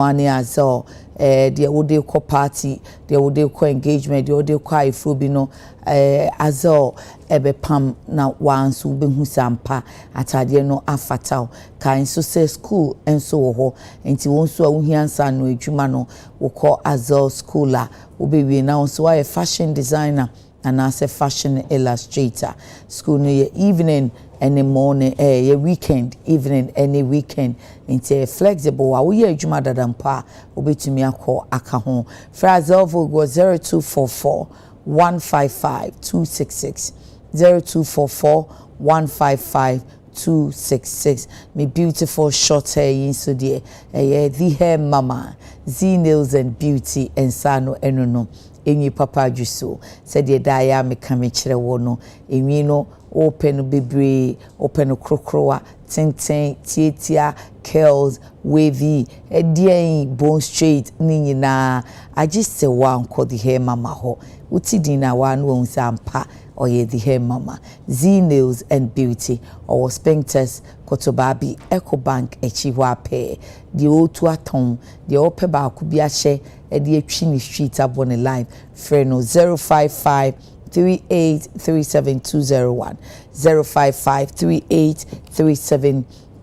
money as all the wode ko party the wode ko engagement the wode ko ifro bi no as all ebe pam na wanso be hu sampa atade no afata kan so say school enso wo ho enti won so ahuansa no adwuma no wo ko as all school a wo be wi na so why fashion designer and as a fashion illustrator school no evening any morning a weekend evening any weekend into flexible we ye adwuma dadampa obetumi akọ aka ho phrase of go 0244 155 266 0244 155 266 me beautiful short hair yin so there the hair mama Z Nails and Beauty and Sano enono enyi papa juso said the daya me kame kire wo no enwi no open bebre open krokroa tintin tietia curls wavy edien bone straight ni nyina agise wa nko the hair mama ho uti dina wa no unsampa oye the hair mama Z Nails and Beauty or Spinkters Kotobabi Ecobank echiwa pe the otu aton the ope ba ku bi ahye e de atwi ni street abone line freno 055 3837 055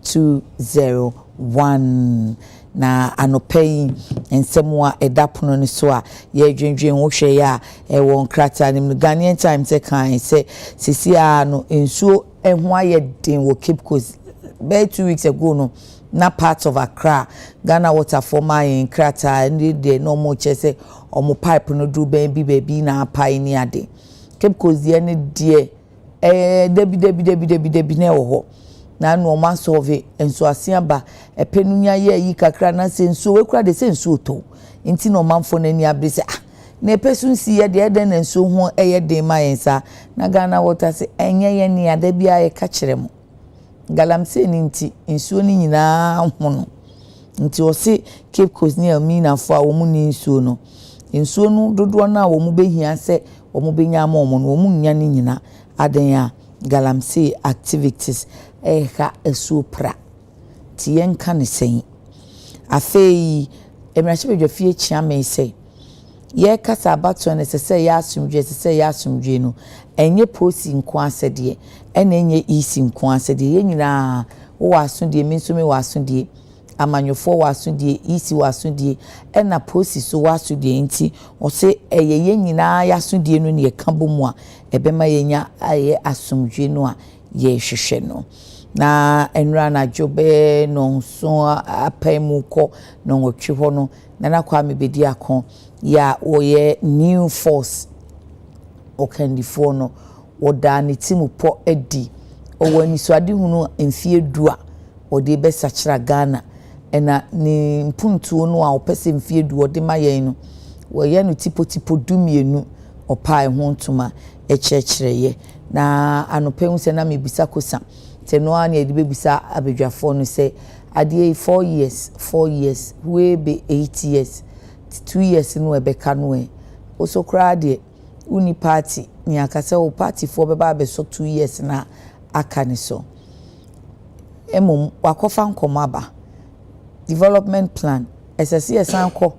3837 na anopai ensemwa edapono ni so a ye dwendwen wo hwe ya e won krata nim Ghanaian Times se kan se sisia no ensuo eho aye den wo Cape Coast be 2 weeks ago no na part of Accra Ghana water for my krata and the normal chese omo pipe no do baby na pai ni ade Cape Coast ye ne de debi na wo ho na no ma solve enso asiaba epenunya ye yi kakra na senso we kura de senso to nti no manfo na ni abese na epesu nsi ye de na enso ho eye de ma yensa na Ghana water se enye ye ni ada bia ye ka kire mo galamsey ni nti enso ni nyina ho no nti o se Cape Coast ni amina fo a wo mu ni enso no dodo na wo mu behia se wo mu benya ma wo mu nya ni nyina aden a galamsey activities eka esupra tien kan sen afei emrache bedwafie chia me se ye kasa abato na se ya asumdwe no enye posi nko asede ena enye isi nko asede ye nyina wo asundie mensome wo asundie amanyofo wo asundie isi wo asundie ena posi so wo asundie nti o se ye nyina ya asundie no ne ye kambomu a ebema ye nya aye asumdwe no a ye hwehwe no na enra na jobe no so apamuko no otwe ho no na kwa mebedi akon ya oye new force okandifo no oda ne timu po edi owani so ade hunu emfie dua ode be sachira Ghana ena ni mpuntuo no a opese emfie dua ode mayen no woye no tipo dumienu opa ho ntuma echechireye na anopehu se na mebisa kosa teno ani edi bebisa abedwafo no se ade 4 years we be 8 years 2 years no ebeka no e osokra de uni party ni akasa o party for beba be so 2 years na aka ni so emom wakofa nkomaba development plan SSC sanko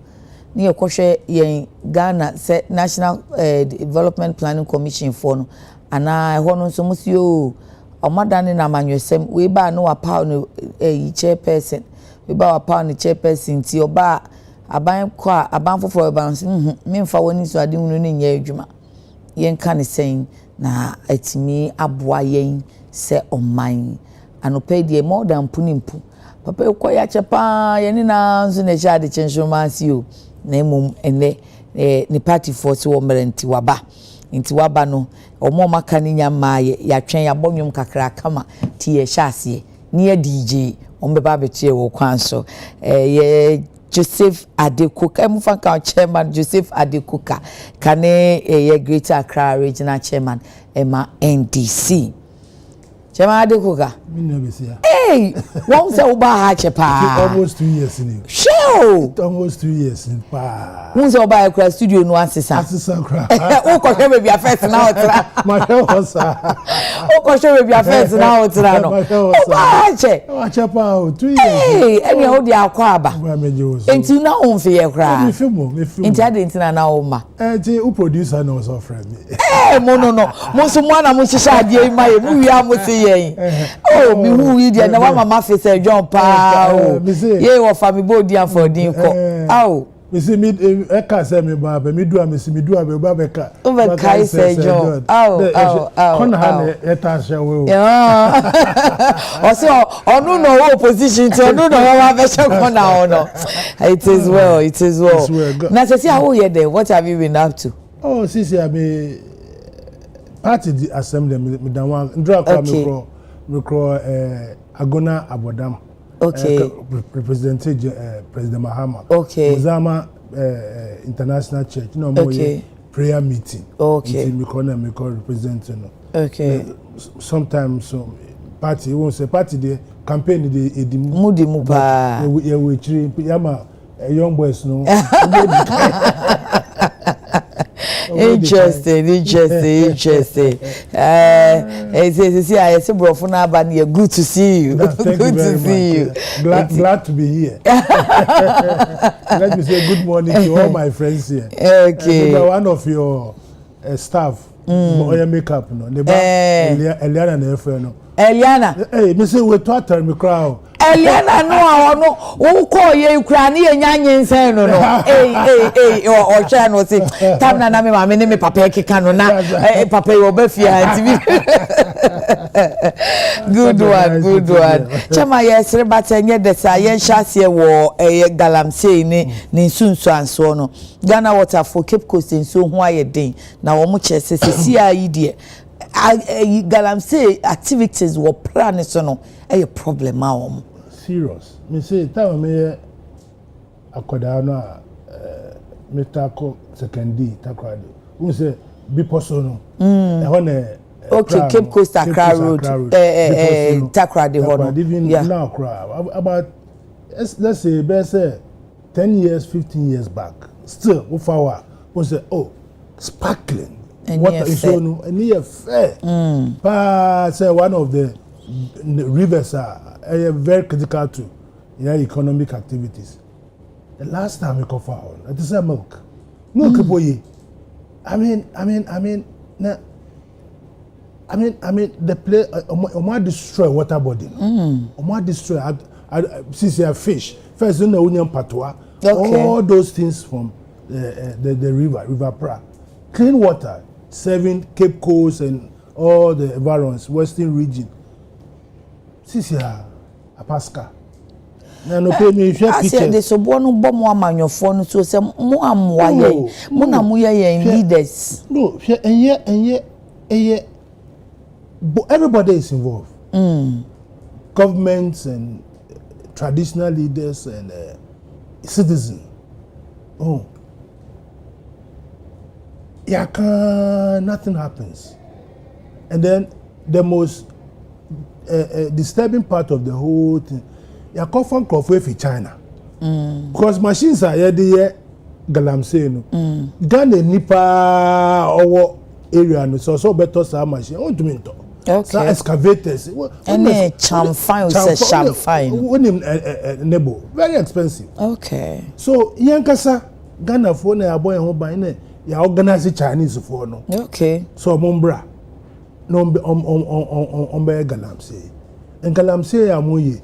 ni ekohwe yen Ghana se National Development Planning Commission for no ana ho no so musio omadane na manwesem we ba no wapa no chairperson we ba wapa no chairperson ti oba aban kwa aban fofo ba memfa woni so ade hunu ne nya adwuma yen ka ne sen na atimi aboa yen se oman anope die more than punimpu papa ko ya chepa yen na nso na jade Nsroma si o na emom ene ni party force wo merenti waba no omo maka ni nyama ya twen ya bonwum kakra kama ti ye hyase ni DJ ombeba betie wo kwan so ye Joseph Adekye Mufanka chairman Joseph Adekye kane ye Greater Accra regional chairman ema NDC chairman Adekye me no be see hey won say uba ha chepa almost 2 years in she Oh, almost 2 years in pa. Who's your buy a studio no assistant? Assistant cry. Oh, could you be a first now? My house. Oh, could you be a first now? Oh, check. Oh, chapa 2 years. Hey, and you hold the aquaba. Into now on for your cry. Me film. Into Adekye now, ma. Who producer knows offering me. Eh, no. Most one I must share the my we are must say. Oh, me who we dey na wa mama face John pa. Ye wo family body for din ko. Aw. Me see me e ka say me ba me do am me do am ba be ka. Over kai say John. Aw. Kon ha na e ta hye we o. Yeah. Also onu no opposition to onu no wa be she kon na ono. It is well. Na say how you there? What have you been up to? Oh, sisi abi party the assembly me dan wan ndra kwa me kro Agona Abodam. Okay. Represented President Mahama. Okay. Muzama International Church. No more prayer meeting. Okay. Me call representing. Okay. Sometimes so party won't say party the campaign the Mudi mupa. We yama young boys no. Interesting. I say bro for now but good to see you. Good to see you. Glad to be here. Let me say good morning to all my friends here. Okay. One of your staff oil makeup no. Eliana na efe no. Eliana. Hey, me say we to tell me crowd. Eliana no wo call ye ukra na ye nyanye nsen no. O cha no say tam na me mama me papa ekeka no na papa yo ba fia nti. Good one. Chama yesre batenye desa ye nhase wo galamsey ni nsunsu anso no. Ghana water for Cape Coast nso ho ayeden na wo mo chese sesi ayi de galamsey activities were plan so no a problem ma serious me say time me akoda no me tako secondary takwado we say be person no e ho na okay Cape Coast Accra Road takrade ho no now about let's say best 10 years 15 years back still we found we say oh sparkling water is so no near fair say one of the rivers are very critical to economic activities. The last time we go found it is milk boy. I mean the play destroy water body destroy since you fish first in the union patois all those things from the river Pra clean water serving Cape Coast and all the environs western region since a pasca na no pay me share picture I say so bonu bo mo amanyofo no so say mo amwa ye mo na mo ye leaders no enye everybody is involved governments and traditional leaders and citizens nothing happens and then the most disturbing part of the whole thing you come from Crawford China because machines are here galamsey no Ghana nipa owo area no so better sa machine on to me so excavators and champagne nebo very expensive okay so yankasa Ghana for na aboy ho ban na ya organize Chinese for no okay so mombra no on be galamsey and galamsey amoye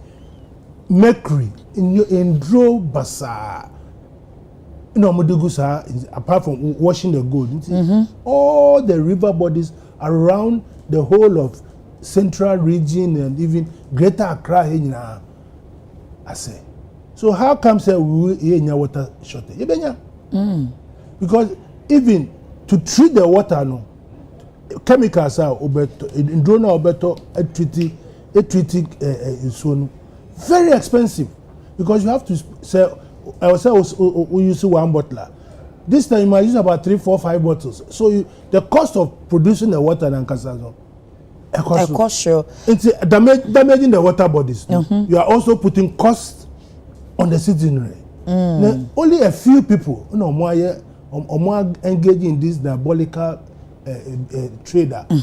mercury in draw basa no modugusa apart from washing the gold all the river bodies around the whole of central region and even greater Accra here I say so how come say we here water shortage because even to treat the water no chemicals are obeto in drone obeto treating so no very expensive because you have to sell I will say we use one bottle this time you might use about 3 4 5 bottles so the cost of producing the water and casazo it's damaging the water bodies you are also putting cost on the citizenry Only a few people, you know, more engaged in this diabolical trader. And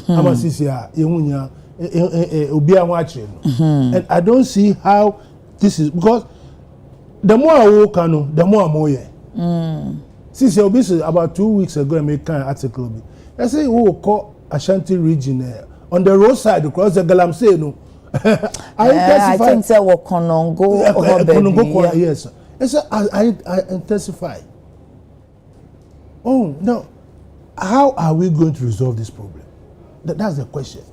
I don't see how this is, because the more I work, the more I'm here. Since about 2 weeks ago, I made an article. I say, we call Ashanti region on the roadside across the galamsey. No, I think that we Konongo. Yes, I intensify. Oh no, how are we going to resolve this problem? That's the question.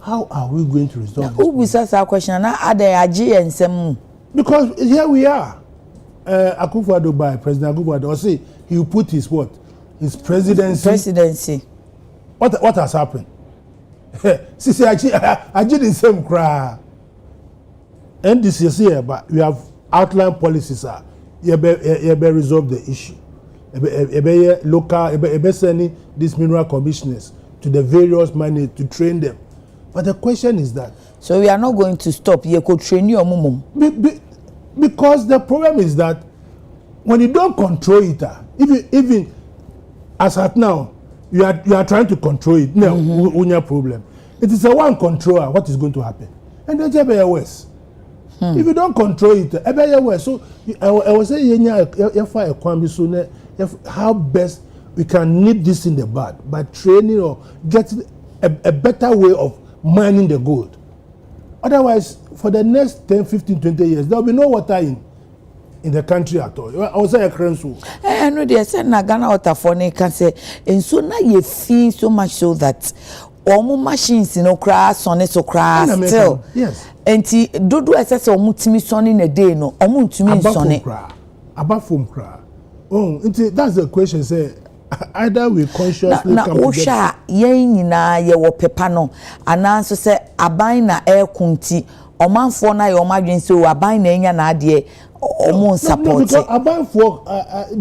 How are we going to resolve this problem? Who will ask that question? Adekye and some. Because here we are. Akufo-Addo by President Akufo-Addo say he will put his what? His presidency. What has happened? See, I did the same cry. And this is here, but we have outlined policies. You better resolve the issue. You sending these mineral commissioners to the various mines to train them. But the question is that. So we are not going to stop. You could train your mum. Because the problem is that when you don't control it, even as at now, you are trying to control it. No, your problem. It is a one controller. What is going to happen? And then it's worse. If you don't control it, it's worse. So I was saying, how best we can nip this in the bud by training or getting a better way of mining the gold. Otherwise, for the next 10, 15, 20 years, there will be no water in the country at all. I was saying a currency. I know they said Ghana water for ne can say, and so now you feel so much so that all machines crash on it so crash still. Yes. And do assess or mutimi son in a day no or mutimi son it. About foam cry. Oh, that's the question. Say either we consciously come together. Yen na ye wo pepa no ananso se aban na kunti omanfo na ye omadwen se o aban na enya na ade omo support. No, aban for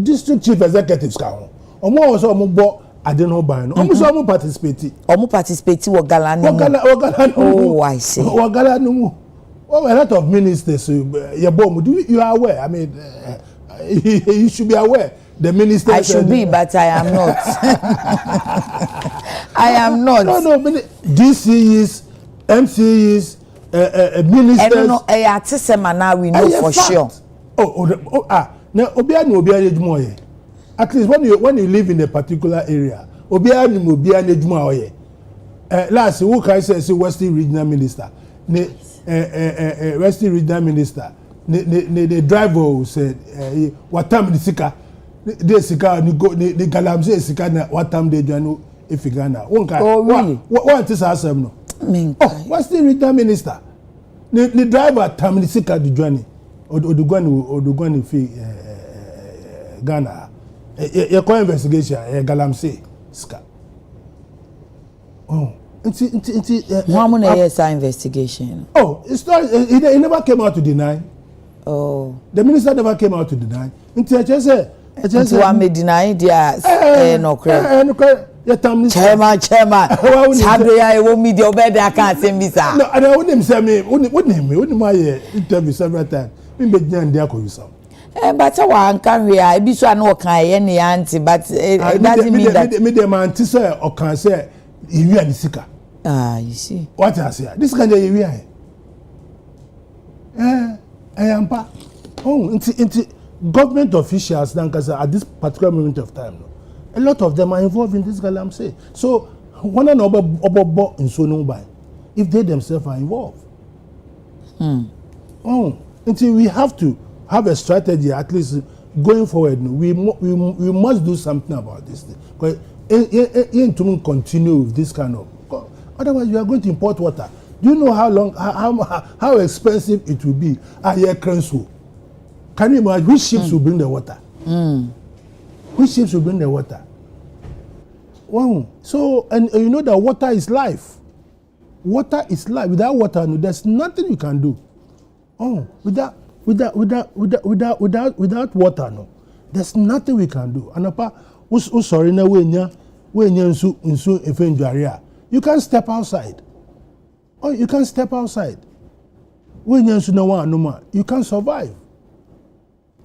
district chief executives ka ho. Omo wo so omo bo ade no ban no. Omo so omo participate. Omo participate wo gala no. Oh, I see. Wo gala no mu. Oh, a lot of ministers you are aware. I mean you should be aware. The minister. I should be, but I am not. I am not. No. DCs, MCs, ministers. I don't know. Now we know for sure. Now, at least when you live in a particular area, last who can say Western Regional Minister, Western Regional Minister, the driver said, "What time is the they sika ni galamsey sika na what time they do if you Ghana one guy what is asem no what's the Regional Minister the driver time sika the journey odugwani fi Ghana you call investigation galamsey sika how many years investigation it never came out to deny. The minister never came out to deny until say just one may deny their no credit. Chairman. Sabria won't meet your bed. I can't say, Miss. No, I wouldn't say me. Wouldn't my interview several times. But one can I be so no kind any auntie, but it doesn't mean that medium auntie say or can say you are the seeker. You see. What I say? This kind of area. I am pa. Oh, into government officials at this particular moment of time, a lot of them are involved in this galamsey. So, one another in so no by if they themselves are involved. Until we have to have a strategy, at least going forward. We must do something about this thing. Because to continue with this kind of, otherwise we are going to import water. Do you know how expensive it will be? Can you imagine which ships will bring the water? Which ships will bring the water? Wow. So, and you know that water is life. Water is life. Without water, there's nothing you can do. Without water, there's nothing we can do. And sorry, you can't step outside. You can't step outside. You can't survive.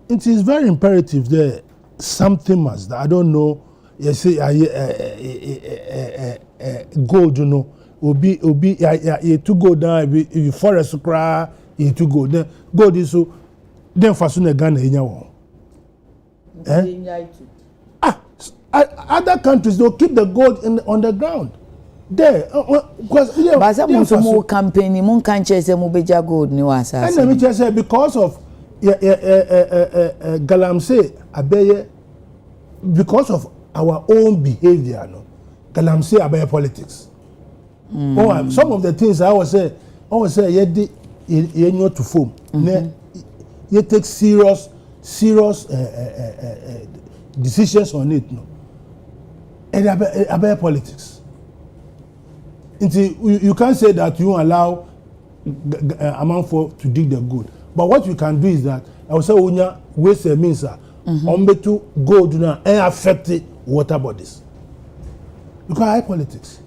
it is very imperative there. Something must. I don't know. You say gold, you know, will be to go down. If forest cry, you to go then. Gold is so. Then for soon again, other countries they'll keep the gold on the ground. There, because more campaign, mon can't chase a mobeja gold new as I let me just say because of galamsey abeye, because of our own behavior, no, galamsey abeye politics. Oh, some of the things I was say, you know to form. You take serious decisions on it, no. And abeye politics. You can't say that you allow amount for to dig the gold. But what you can do is that I will say unya waste means to gold now and affect water bodies. Because high politics.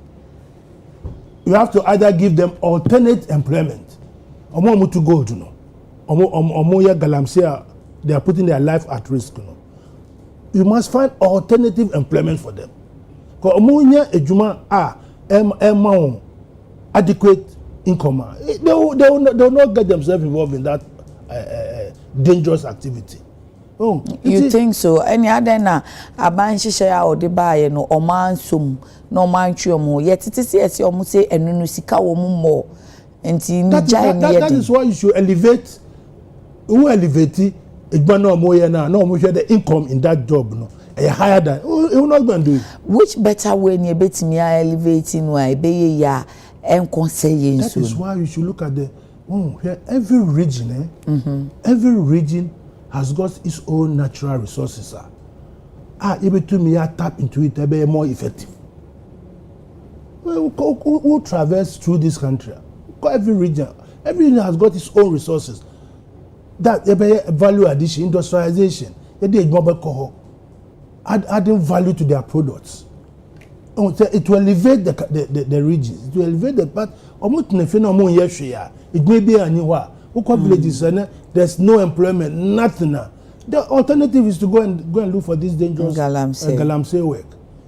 You have to either give them alternate employment. Omo to gold, you know. Omo ya galamsey, they are putting their life at risk, you know. You must find alternative employment for them. Because omo nya ejuma adequate income. They will not get themselves involved in that dangerous activity. Oh, you think so? Any other na abanshisha or the buy no or man sum no man chuomo yet it is yes you say and sika more and that is why you should elevate who elevate no the income in that job no higher than you not going to do it. Which better way you bet me elevating why be ya and conseil. That is why you should look at the every region every region has got its own natural resources. Able to me tap into it be more effective. Who traverse through this country? Every region has got its own resources. That value addition, industrialization, adding value to their products. It will elevate the regions. It will elevate the part. It may be anywhere. Villages, there's no employment, nothing. The alternative is to go and look for this dangerous galamsey work.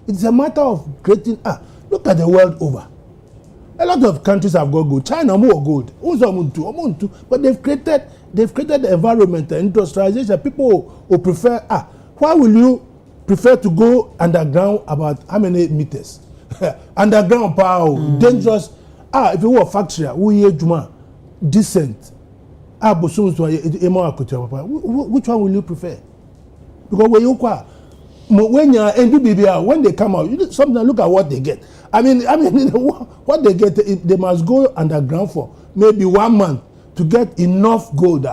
It's a matter of creating. Look at the world over. A lot of countries have got gold. China more gold. But they've created the environment, the industrialization. People who prefer. Why will you prefer to go underground about how many meters? Underground power, dangerous. If you were a factory, decent. Which one will you prefer? Because when they come out, sometimes look at what they get. I mean, what they get, they must go underground for maybe 1 month to get enough gold.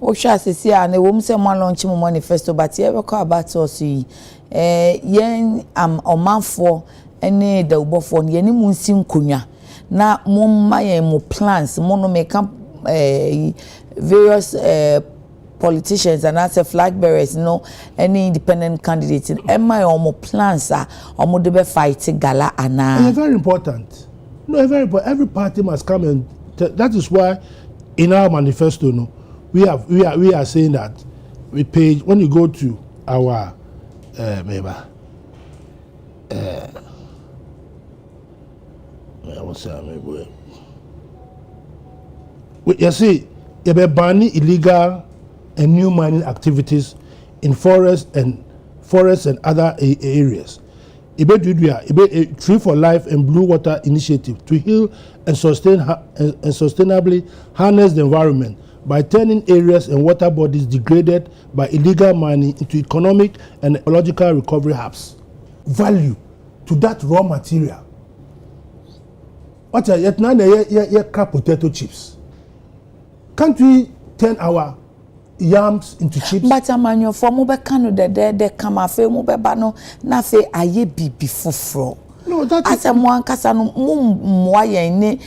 Osha sisi and the woman say one launch manifesto, but you ever call about us yen man for any the ubofon yeni munsim kunya na mumma mo plans mono make various politicians and as a flag bearers, any independent candidates in my plans are or fight gala ana. Very important. No, very important. Every party must come and that is why in our manifesto, we are saying that we page when you go to our you see, you be banning illegal and new mining activities in forests and other areas. You be a Tree for Life and Blue Water initiative to heal and sustainably harness the environment by turning areas and water bodies degraded by illegal mining into economic and ecological recovery hubs. Value to that raw material. What are yet now? Crab potato chips. Can't we turn our yams into chips? But a man, your form of cano de camafe mobano, nafe aye bibi fufro. No, that as a one casano moyen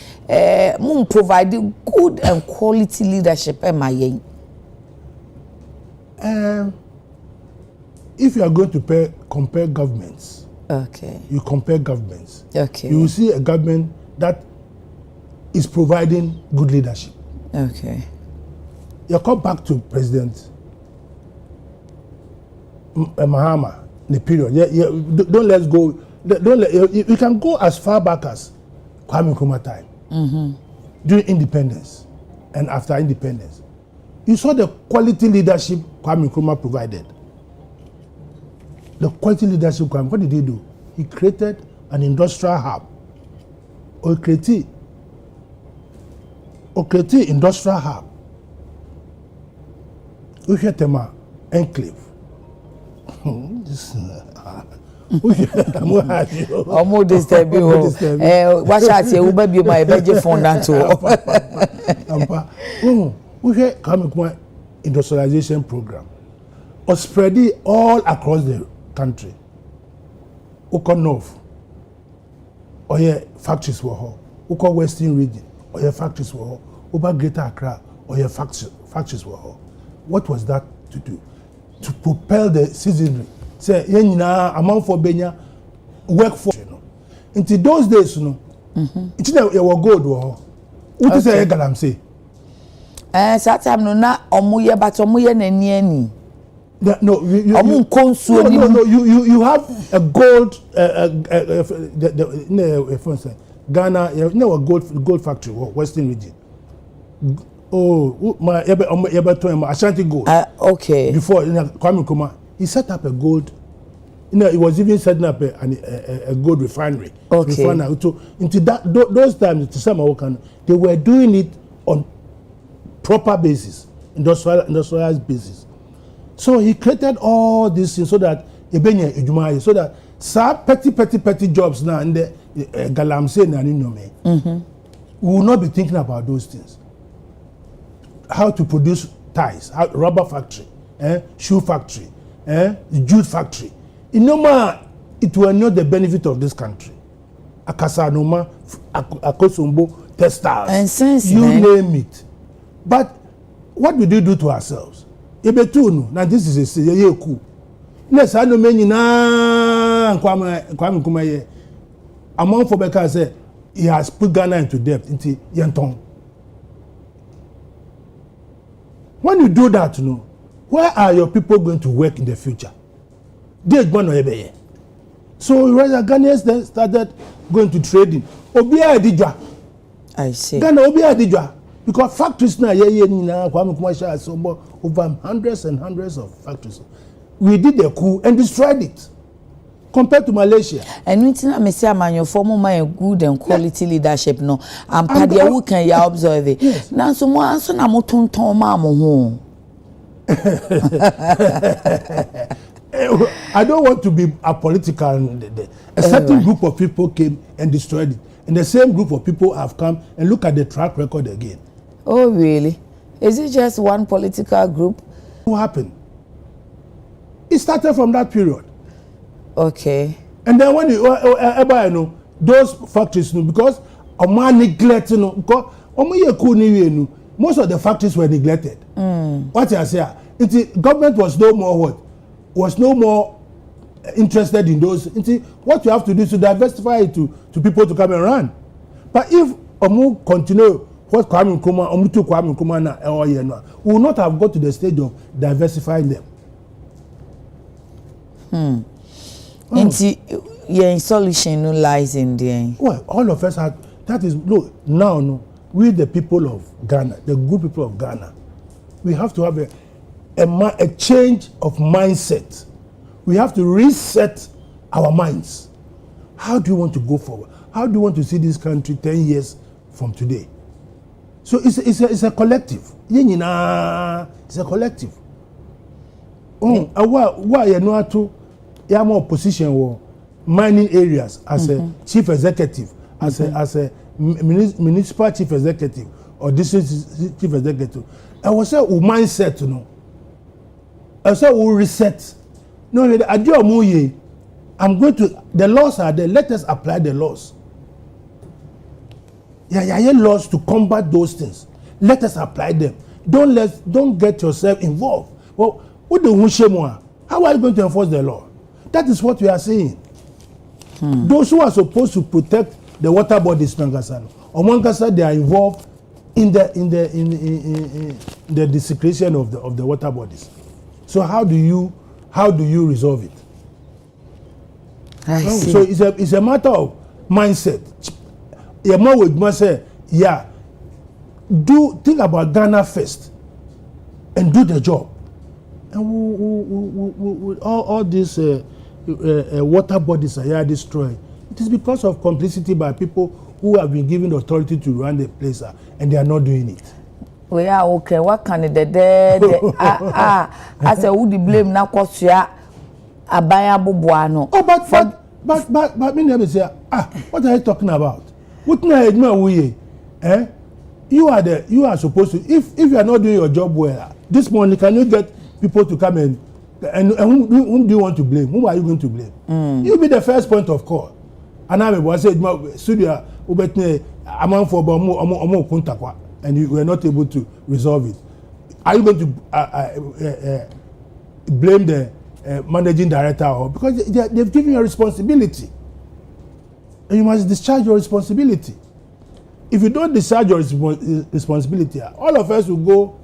moon providing good and quality leadership in my if you are going to compare governments, okay, you compare governments, okay, you will see a government that is providing good leadership. Okay. You come back to President Mahama, the period. Don't let's go. Don't let you can go as far back as Kwame Nkrumah time. During independence and after independence. You saw the quality leadership Kwame Nkrumah provided. The quality leadership Kwame, what did he do? He created an industrial hub. Okreti industrial hub. Uhetema enclave. Omo disturb you. Watch out here, we be my budget fund that too. We come with industrialization program or spread it all across the country. Uko North, or your factories were home. Uko Western region, or your factories were home. Uba Greater Accra, or your factories were home. What was that to do? To propel the citizenry. Say, yenina amount for Benya workforce. Into those days, you know, it's not your gold. What is a galamsey? Satam no na omuye but omuye nani. No, you have a gold Ghana, you know a gold factory, Western region. Oh, my Ashanti Gold. Okay. Before Kwame Nkrumah, he set up a gold. You know, he was even setting up a gold refinery. Okay. Into those times, to some they were doing it on proper basis, industrialized basis. So he created all these things so that so that some petty jobs now in the galamsey and we will not be thinking about those things. How to produce ties, rubber factory, shoe factory, jute factory. It will not the benefit of this country. Akasanoma, Akosombo, textiles, and since you name it. But what did we do to ourselves? Now this is a coup. Let's have no many na Kwame Nkrumah. Among for Beka say he has put Ghana into debt into Yenton. When you do that, you know, where are your people going to work in the future? So Ghanaians then started going to trading. I see. Ghana because factories now over hundreds and hundreds of factories. We did a coup and destroyed it. Compared to Malaysia. And we think I say man your former my good and quality leadership no. And padia who can ya observe it. Yes. Now so mo answer na mo tonton ma mo ho. I don't want to be apolitical. A certain group of people came and destroyed it. And the same group of people have come and look at the track record again. Oh really? Is it just one political group? What happened? It started from that period. Okay. And then when you know those factories, because of my neglect, because most of the factories were neglected. What I say, government was no more interested in those. What you have to do is to diversify it to people to come and run. But if continue what Kwame Nkrumah na we will not have got to the stage of diversifying them. Your solution no lies in there. Well, all of us have. That is now we the people of Ghana, the good people of Ghana, we have to have a change of mindset. We have to reset our minds. How do you want to go forward? How do you want to see this country 10 years from today? So it's a collective. It's a collective. You have more position or mining areas as a chief executive, as a municipal chief executive or district chief executive. I was say we mindset, I say we reset. No, I'm going to. The laws are there. Let us apply the laws. Laws to combat those things. Let us apply them. Don't get yourself involved. Well, how are you going to enforce the law? That is what we are saying. Those who are supposed to protect the water bodies, they are involved in the desecration of the water bodies. So how do you how do you resolve it? I see. So it's a matter of mindset. Yeah, more with must say, yeah, think about Ghana first and do the job. And with all these water bodies are destroyed, it is because of complicity by people who have been given the authority to run the place and they are not doing it. We are okay. What can the as a would blame na kwasua abaya boboano. Oh, but me never say, what are you talking about? What we you are supposed to, if you are not doing your job well, this morning can you get people to come and whom do you want to blame? Whom are you going to blame? You be the first point of call. And I was said studio ubetne amount for kuntakwa and you were not able to resolve it. Are you going to blame the managing director or because they've given you a responsibility and you must discharge your responsibility. If you don't discharge your responsibility, all of us will go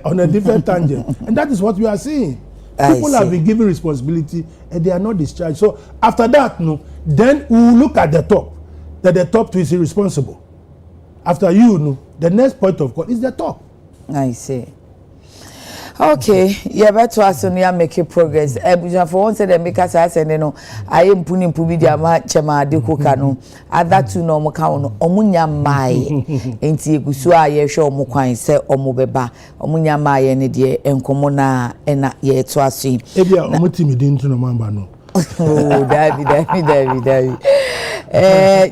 on a different tangent, and that is what we are seeing. People have been given responsibility and they are not discharged. So after that, then we will look at the top. That the top is irresponsible. After the next point of call is the top. I see. Okay, yeah, but to us only make progress. For one said, make us I am putting Pubidia Chama de Cocano. At that two no Mocano, Omunya Mai, ain't he Gusua, ye show Moquine, say Omobeba, Omunya Mai, and dear, and Comona, and not yet to us. Ebia, Omutimi didn't know Mambano. Oh, David.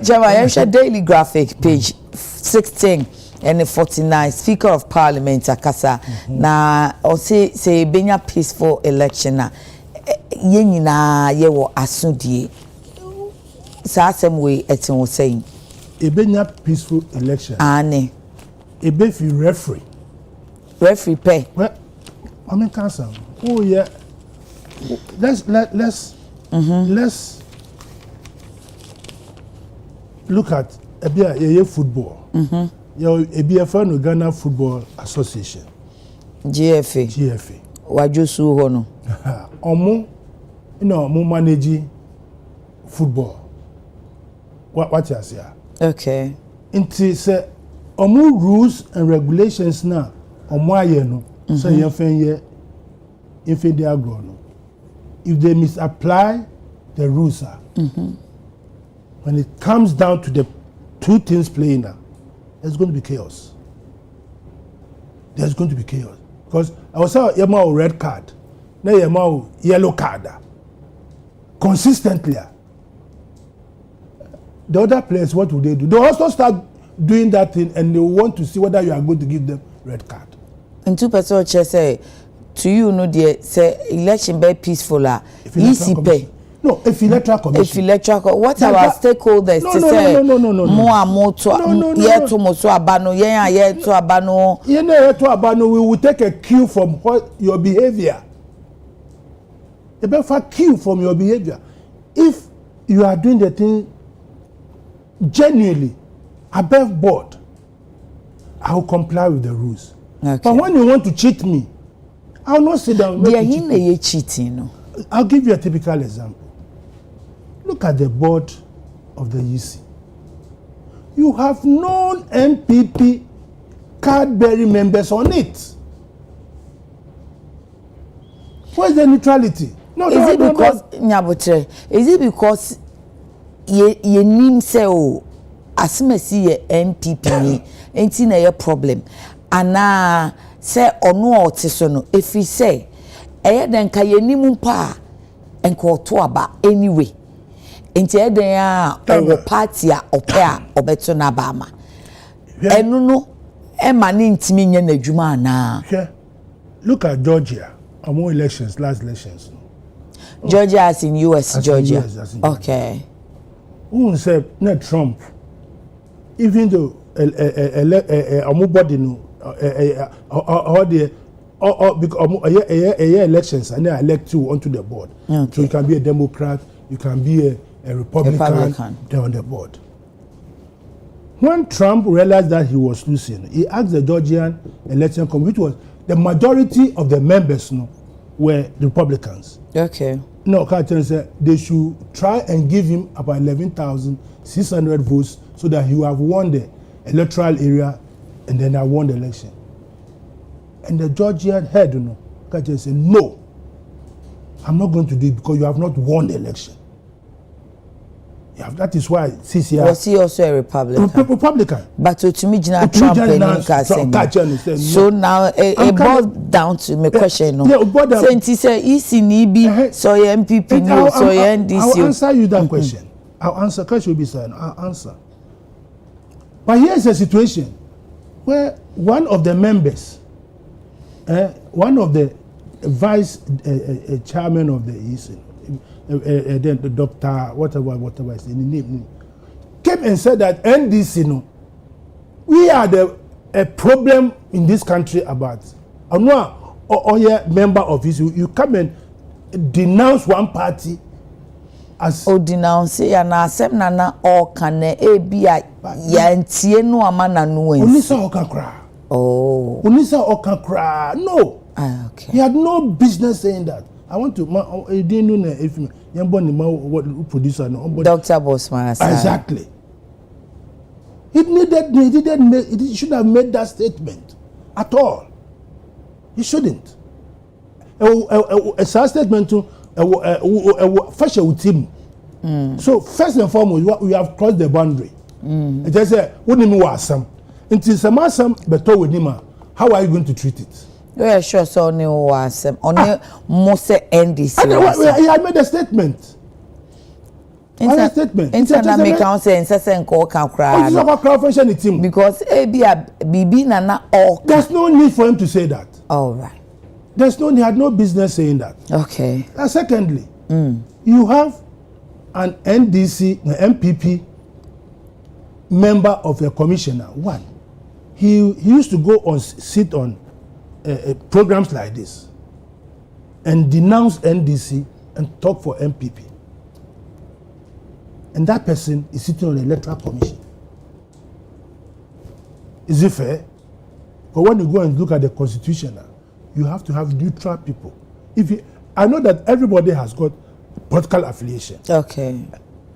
Jama, Daily Graphic, page 16. And the 49 Speaker of Parliament akasa na o say benya peaceful election na ye nyina ye wo asodie sa asem we etin wo say e benya peaceful election ane e be fi referee pay well I mean cancer oh yeah let's look at a football Yo, ABFA no Ghana Football Association. GFA. Wajusu hono. Omo, mo manage football. What you say? Okay. Inti say omo rules and regulations na omo aye no. So yefen they agro no. If they misapply the rules when it comes down to the two teams playing now, there's going to be chaos. There's going to be chaos. Because I was saying, you red card. Now you yellow card. Consistently. The other players, what will they do? They also start doing that thing and they want to see whether you are going to give them red card. And 2% say, to you, say election be peaceful. Easy pay. No, if electoral commission. What are our stakeholders to say? No. More to abano. We will take a cue from your behavior. A better cue from your behavior. If you are doing the thing genuinely above board, I will comply with the rules. Okay. But when you want to cheat me, I will not sit down. They are cheating. I'll give you a typical example. Look at the board of the UC. You have non-MPP card-bearing members on it. Where's the neutrality? Is it because ye nim say o asimesi ye MPP enti na ye problem ana say ono otiso no efi say eye den ka ye nim mpa enko to aba anyway enti eden a o party a ope a obeto na ba ama enu no e ma ni ntimi nya na adwuma ana. Look at Georgia among elections, last elections. Georgia as in US, Georgia. Okay. Who said not Trump? Even though nobody know all the elections and they elect you onto the board. Okay. So you can be a Democrat, you can be a Republican. They're on the board. When Trump realized that he was losing, he asked the Georgian election committee, which was the majority of the members were the Republicans. Okay. No, Carter said they should try and give him about 11,600 votes so that he will have won the electoral area and then I won the election. And the judge had heard, Carter said, no, I'm not going to do it because you have not won the election. Yeah, that is why CCR. Was he also a Republican? But to me, Trump and so now it boils down to my question. Since he said ECNB, so MPP, no, so NDC. I'll answer you that question. I'll answer. Question will be said. I'll answer. But here's a situation where one of the members, one of the vice chairman of the EC. Then the doctor, whatever is in the name, came and said that NDC, we are a problem in this country about. I'm not a member of this. You come and denounce one party as. Oh, denounce ya na accept na or can be a yantie no amana no. Unisa okakra. Oh. Unisa okakra. No. Ah, okay. He had no business saying that. I want to. Didn't know if what producer no. Dr. Bosman. Exactly. He should have made that statement at all. He shouldn't. A statement to fashion with him. So first and foremost, we have crossed the boundary. It just say, "What do you mean, some? Until some better with him, how are you going to treat it?" Yeah, sure. So only was only most NDC. He had made a statement. A statement. Internet make say insese nko kan kra. Oh, crowd function team. Because bibi nana all. There's no need for him to say that. All right. He had no business saying that. Okay. And secondly, you have an NDC, an MPP member of a commissioner. One, he used to go sit on programs like this and denounce NDC and talk for MPP. And that person is sitting on the Electoral Commission. Is it fair? But when you go and look at the Constitution now, you have to have neutral people. I know that everybody has got political affiliation. Okay.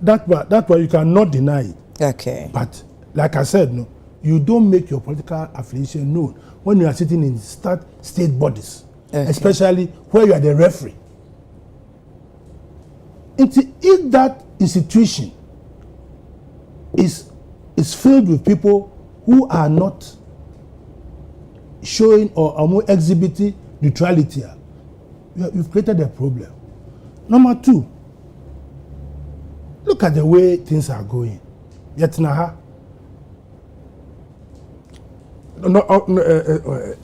That's why you cannot deny it. Okay. But like I said, no, you don't make your political affiliation known when you are sitting in state bodies, okay. Especially where you are the referee. If that institution is filled with people who are not showing or exhibiting neutrality, you've created a problem. Number two, look at the way things are going. Yetnaha.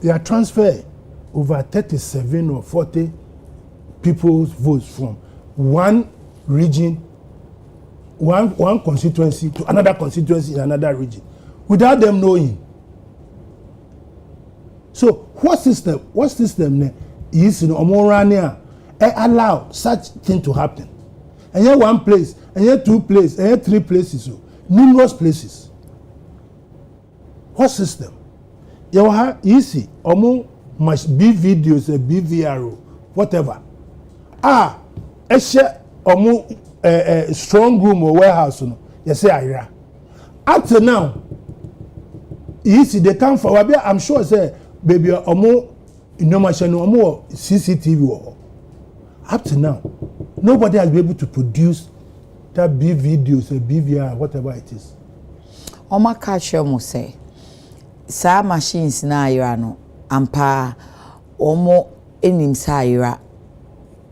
They are transferring over 37 or 40 people's votes from one region, one constituency to another constituency in another region, without them knowing. So what system is allow such thing to happen? And here one place, and here two places, and here three places, so numerous places. What system? You see, must be videos, be VRO, whatever. A strong room or warehouse, you say, Ira. Up to now, you see, they come for, I'm sure, say, baby, CCTV. Up to now, nobody has been able to produce that B videos, a BVR, whatever it is. Oma catcher must say. Sa machines na ira no ampa omo enim sa ira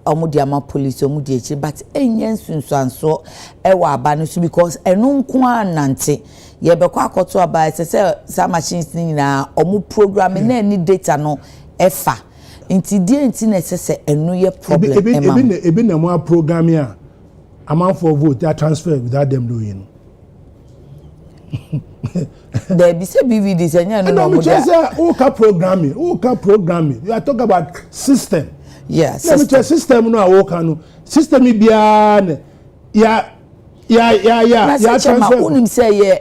omo di ama police omo di echi but enye nsunsuanso e wa aba no so because enu nko anante ye be kwa akoto aba se sa machines ni na omo program na ni data no efa nti die nti na se enu ye problem ebe na mo program ya amount for vote that transfer without them knowing. There be say BVD say no just programming. You are talking about system. Yes. Let me tell system no work no. System bia ya Yeah. Transfer. Unim say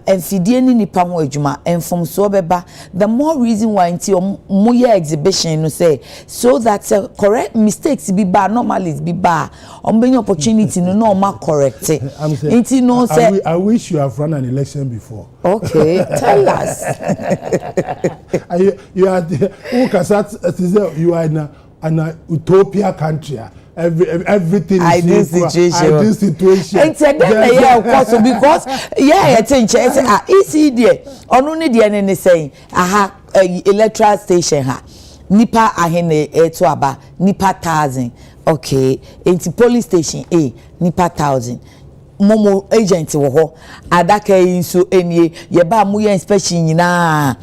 enfidie ni nipa ho adwuma enfom so beba. The more reason why nti moye exhibition no say so that correct mistakes be bad, anomalies be bad. Ombeni opportunity no ma correct it. Nti no say I wish you have run an election before. Okay, tell us. You are you are in an utopia country. Everything is ideal situation. And then of course because I think easy there. Onu ne there ne saying aha electoral station ha. Nipa ahene eto aba nipa 1,000. Okay, into police station A nipa 1,000. Momo agent wo ho Adekye nso enie ye ba mu ye inspection nyina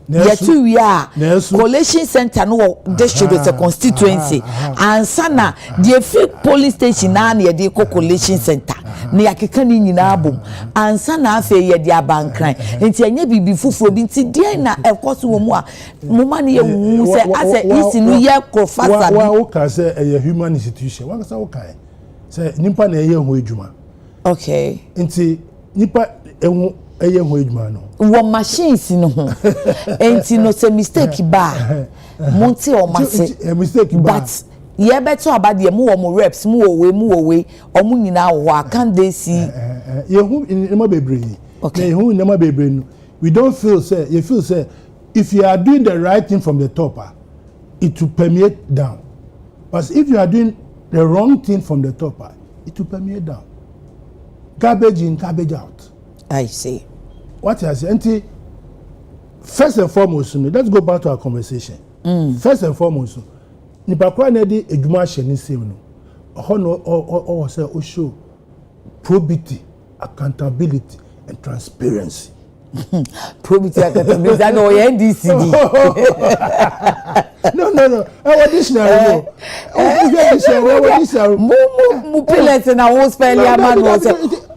yetu wi a collation center no district with a constituency and sana the fake police station na ye dey collation center na yakeka ni nyina abom and sana afa ye dey abankran enti anya bibi fufuro bi enti dey na ekoso wo mu a mo ma ne ye wu se ase isi no ye professor wa ka say a human institution wa ka say wo kai say nimpa na ye ho adwuma. Okay. Enti nipa ehu eye ho adwuma no. Wo machines no ho. Enti no say mistake ba. Monti o mase. Mistake ba. But ye beto abade mu wo mo reps mu wo we omu nyina wo can they see. Ye hu nema bebre. Okay. Ye hu nema bebre no. We don't feel say you feel say if you are doing the right thing from the top it will permeate down. But if you are doing the wrong thing from the top it will permeate down. Garbage in, garbage out. I see. What I say, first and foremost, let's go back to our conversation. First and foremost, nipa kwa na di edwuma hye ni sem no. Ho no o say o show probity, accountability and transparency. Probity, accountability, that no NDCD. No. Additional. Mu pillars na wo spell ya man was.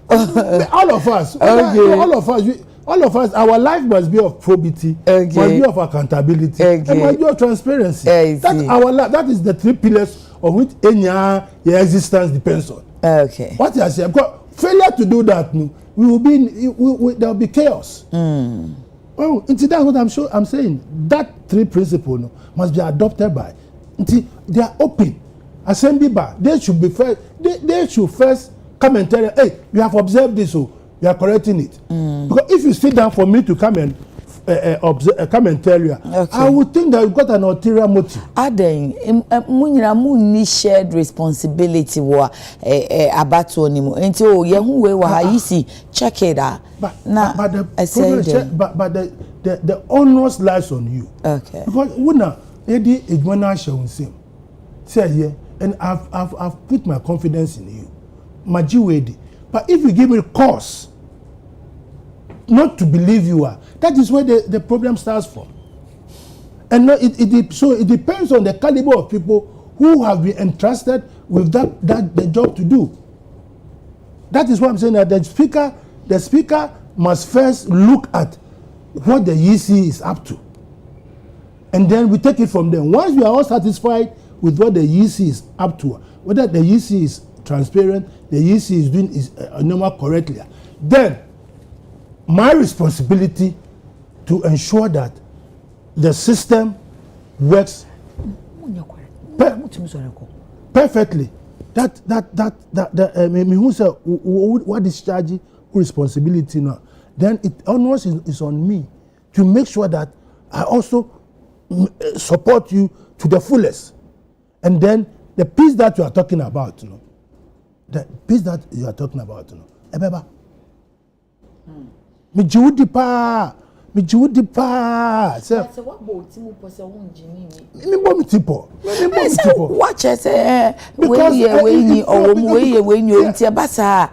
All of us, all of us, our life must be of probity, must be of accountability, and must be of transparency. That's our life. That is the 3 pillars of which your existence depends on. Okay. What I say, because failure to do that, we will be, there will be chaos. Oh, that's what I'm saying. That 3 principles must be adopted by. They are open. Assembly bar. They should be first. They should first come and tell you, hey, you have observed this, so you are correcting it. Because if you sit down for me to come and come and tell you, okay, I would think that you've got an ulterior motive. Aden, mu shared responsibility wa abatu onimu. Enti o yehu we wa yisi check it out. But the onus lies on you. Okay. Because wuna edi edwana shawunsim. Say here, and I've put my confidence in you. Majiwedi. But if you give me cause not to believe you are, that is where the problem starts from. And no, so it depends on the caliber of people who have been entrusted with the job to do. That is why I'm saying that the speaker must first look at what the EC is up to. And then we take it from there. Once we are all satisfied with what the EC is up to, whether the EC is transparent, the EC is doing his normal correctly, then my responsibility to ensure that the system works perfectly. What is charging responsibility now? Then it almost is on me to make sure that I also support you to the fullest. And then the peace that you are talking about, Ebeba. Me jiwudi pa. So what boat timu pose unjini ni? Me bo mi tipo. Watch it when you nti abasa.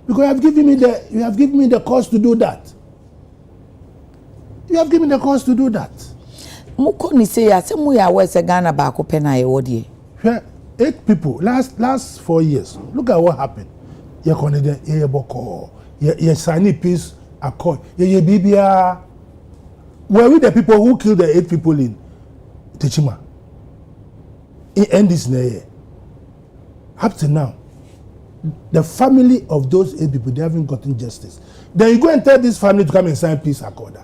Because you have given me the cause to do that. You have given me the cause to do that. Muko ni say ya se mu ya we se Ghana ba ko pe na ye wodie. 8 people last 4 years. Look at what happened. You connected ye boko. Ye sign peace accord. Ye bibia. Were we the people who killed the 8 people in Techima? In this year. Up to now. the family of those 8 people, they haven't gotten justice. Then you go and tell this family to come and sign peace accord.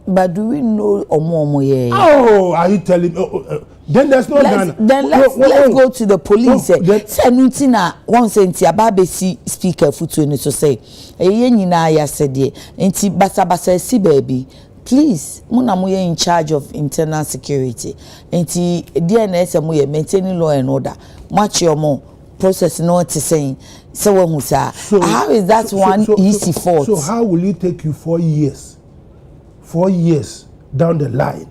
But do we know Omo? Oh, are you telling me? Then there's no Ghana. Then let's go to the police. Say nutina one senti ababesi speaker futu ni so say eye nyina ya sede enti basa si baby. Please, muna muye in charge of internal security. Enti DNS muye maintaining law and order. Much your more process no to saying so when how is that easy fault? So how will it take you 4 years? 4 years down the line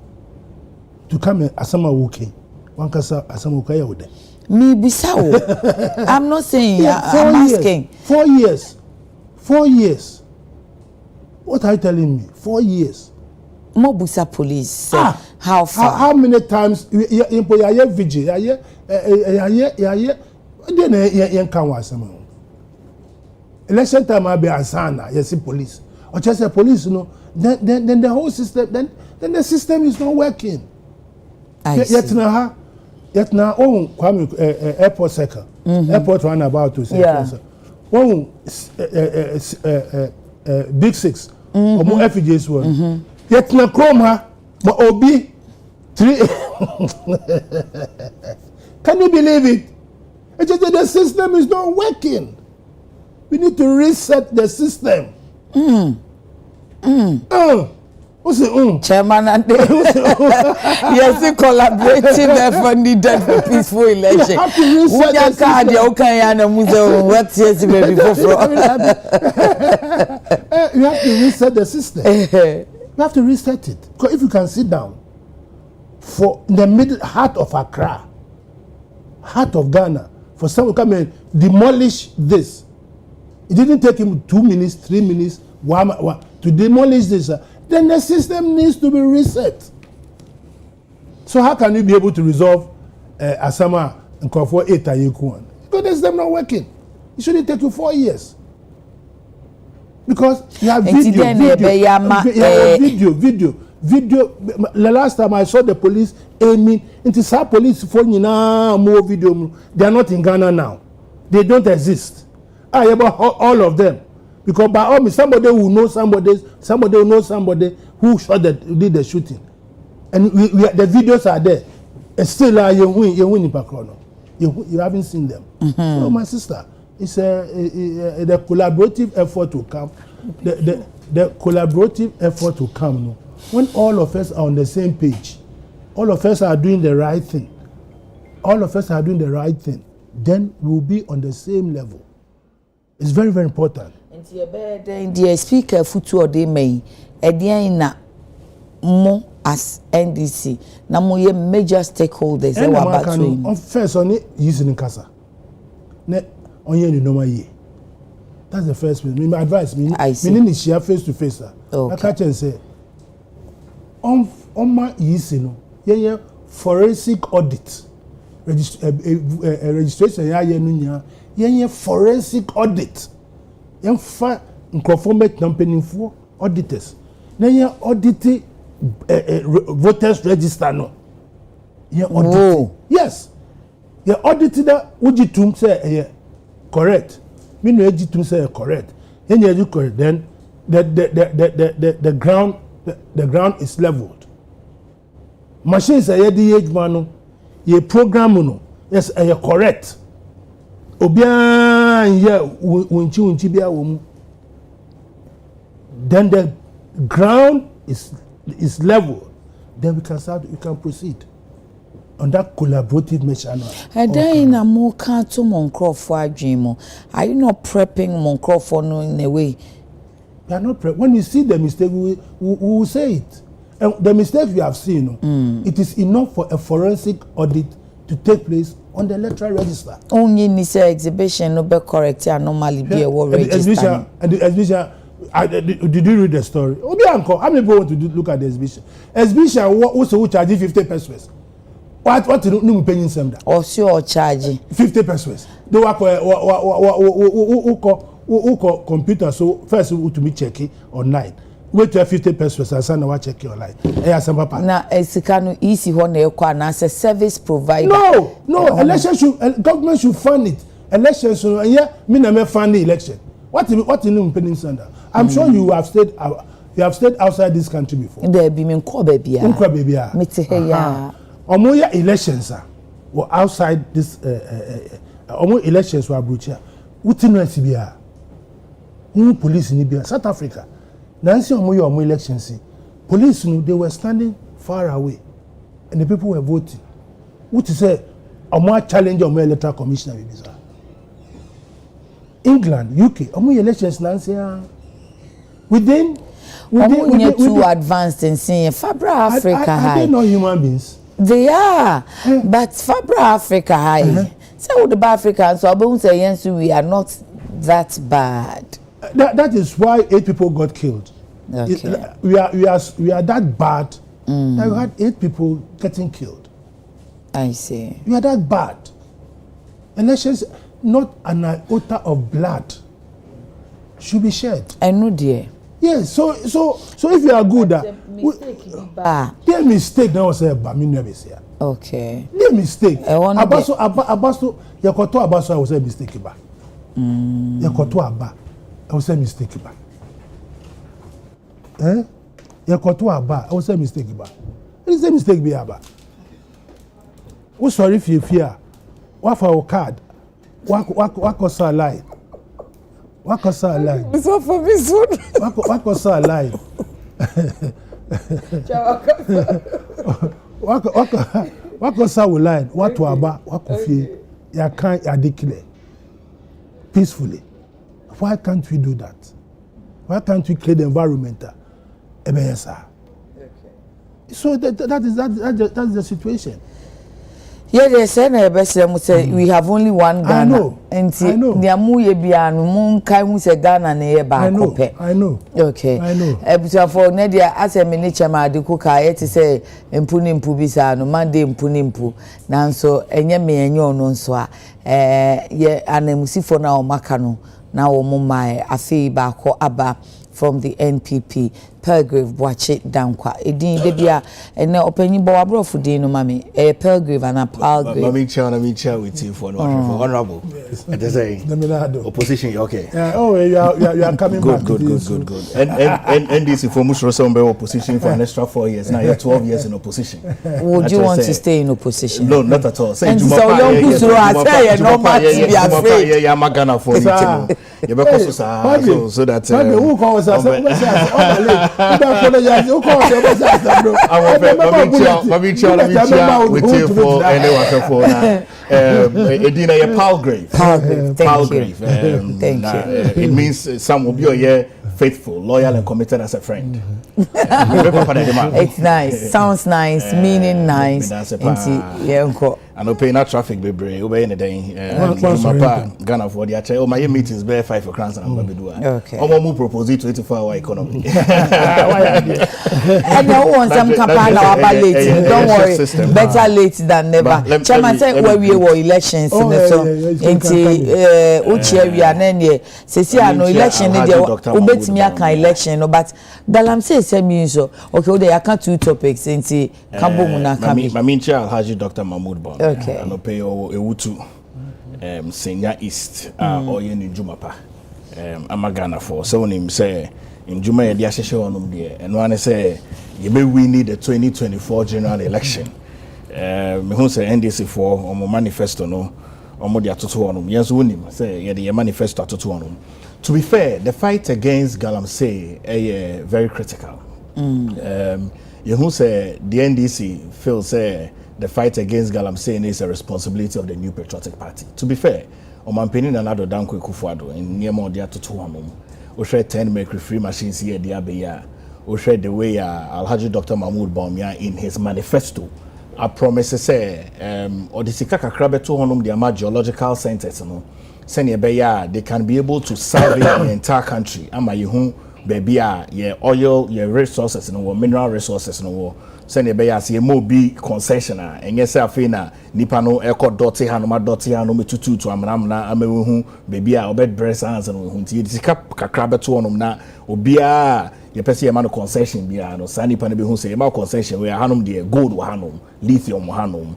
to come and asama wuke. One kasa asama wuke ya wude. Me bisawo. I'm not saying I'm asking. 4 years. 4 years. What are you telling me? 4 years. Mobusa police. How far? How many times ya vigil ya then yen kan wasama. Election time I be asana yes police. Or just say police no then the whole system then the system is not working. Yet now Kwame airport sector airport run about to say big 6 or more FJs one yet now Chroma but obi 3 can you believe it? It's just that the system is not working. We need to reset the system. What's it? Chairman and yes, collaborative effort needed for peaceful election. You have to reset the system. You have to reset the system. You have to reset it. Because if you can sit down for the middle heart of Accra, heart of Ghana, for someone to come and demolish this, it didn't take him 2 minutes, 3 minutes, 1 to demolish this. Then the system needs to be reset. So how can you be able to resolve Asama and call for 8 Ayekuan? Because the system not working. It shouldn't take you 4 years. Because you have video. The last time I saw the police aiming into some police for more video. They are not in Ghana now. They don't exist. I about all of them. Because by all means, somebody who knows somebody who knows somebody who did the shooting. And the videos are there. And still, you win in Pakrono. You haven't seen them. So, my sister, it's the collaborative effort to come. The collaborative effort to come. No? When all of us are on the same page, all of us are doing the right thing. Then we'll be on the same level. It's very, very important. The speaker futu ode mai edian na mo as NDC na mo ye major stakeholders e wa batwing on first on it using kasa ne onye ni normal ye. That's the first thing. My advice me ni share face to face. I catch and say on my using no ye forensic audit registration ya ye no nya ye forensic audit. Yenfa nkrofo company for auditors na ye audit voters register no ye audit yes ye audit that ujitum say correct me no ujitum say correct then you correct then the ground is leveled machines say the age man no ye program no yes correct Obian unchi bia wo mu. Then the ground is level. Then we can proceed on that collaborative measure. And then na mo kan to Monkrofo adwin. Are you not prepping Monkrofo no in a way? We are not when you see the mistake, we will say it. And the mistake we have seen, it is enough for a forensic audit to take place on the electoral register. Only this exhibition no be correct and normally be a war register. And the exhibition, did you read the story? Obi Anko, how many people want to look at the exhibition? Exhibition also charge 50 pesos. What no paying some that? Or sure charge 50 pesos. They work who computer so first to me check it online. Wait to 50 pesos and send a check online. Now, Esikano easy one na say service provider. No, election should government should fund it. elections so yeah me na me fan the election. What in impending standard? I'm sure you have stayed outside this country before. There be me ko baby ya. Nkwa baby ya. Me te he ya. Omo ya elections were outside this omo elections were abroad. Uti no sibia. Police in Libya, South Africa. Nancy omo elections. Police they were standing far away and the people were voting. Uti say omo challenge omo electoral commissioner baby sir. England, UK, omo elections Nancy within too advanced in seeing Fabra Africa high. Are they not human beings? They are, but Fabra Africa high. So the Africans, so I won't say yes, we are not that bad. That is why 8 people got killed. Okay. We are that bad. That we had 8 people getting killed. I see. We are that bad. Elections, not an iota of blood should be shed. I know, dear. Yes. So if you are good, their mistake now say ba okay. Their mistake. Abaso yakoto abaso I was a mistake ba. Yakoto aba I was a mistake ba. Yakoto aba I was a mistake ba. It is a mistake be aba. We sorry if you fear. What for card? What was a lie? What was a lie? It's all for me soon. What was a lie? What was a lie? What to aba? What could you? You can't Adekye peacefully. Why can't we do that? Why can't we create the environment? So that's the situation. Yeah, they say na say we have only one Ghana. I know. Niamu ye bia no mun kai mu say Ghana na ye ba kope. I know. Okay. I know. For Nadia asem ni chama Adekye ka ye te say mpu bi sa no mande mpu nanso enye me enye ono nso a ye anemusifo na o maka no na wo mo mai afi ba ko aba from the NPP Pelgrave Boache Dankwa edin de bia ene opanyi bo abrofu din no mami Pelgrave and a Palgrave mami chair with you for honorable and they say opposition okay you are coming good, back good and this for Nsroma be opposition for an extra 4 years now you're 12 years in opposition. Would you want to stay in opposition? No, not at all. Say yeah magana for you you because so that who calls us Edina ye Palgrave. Thank you. It means some will be faithful, loyal, and committed as a friend. It's nice. Sounds nice. Meaning nice. And no paying traffic be brave. Obey any day. Ghana for the oh my meetings bear 5 for crowns and I'm going to do it. Okay. Omo propose 24-hour economy. And no one some campaign about late. Don't worry. Better late than never. Chairman say where we were elections in the so into Ucheria and then say no election in the me aka election no but galamsey say me so okay they aka 2 topics into kambo muna kami mamincha Alhaji Dr. Mahmoud Bon okay and pay ewutu Senya East oye ni Jumapa amagana for so him say in Juma ye dia hwehwe onum de eno ane say ye be win the 2024 general election me hu say NDC for omo manifesto no omo de atoto onum yes wonim say ye de manifesto atoto onum. To be fair, the fight against galamsey is very critical. You who say the NDC feels the fight against galamsey is a responsibility of the New Patriotic Party. To be fair, Omampeni na Nado Dankwa Kufuado in near more dia to 2 home. We share 10 mercury free machines here the abeya. We share the way Alhaji Dr. Mahmoud Bawumia in his manifesto. I promise say or the Sikaka Krabe 2 home the geological centers no. They can be able to survey the entire country. Ama yehu baby your oil, your resources, mineral resources, send a bias ye mo be concessioner and yes afina nipano echo dotty hanoma dotty hanoma tutu to amramna amehu baby a obed breast hands and hunti kakrabet to onum na obia ye pese ye man concession bia no sani pan be hu say ma concession we hanum de gold wa hanum lithium wa hanum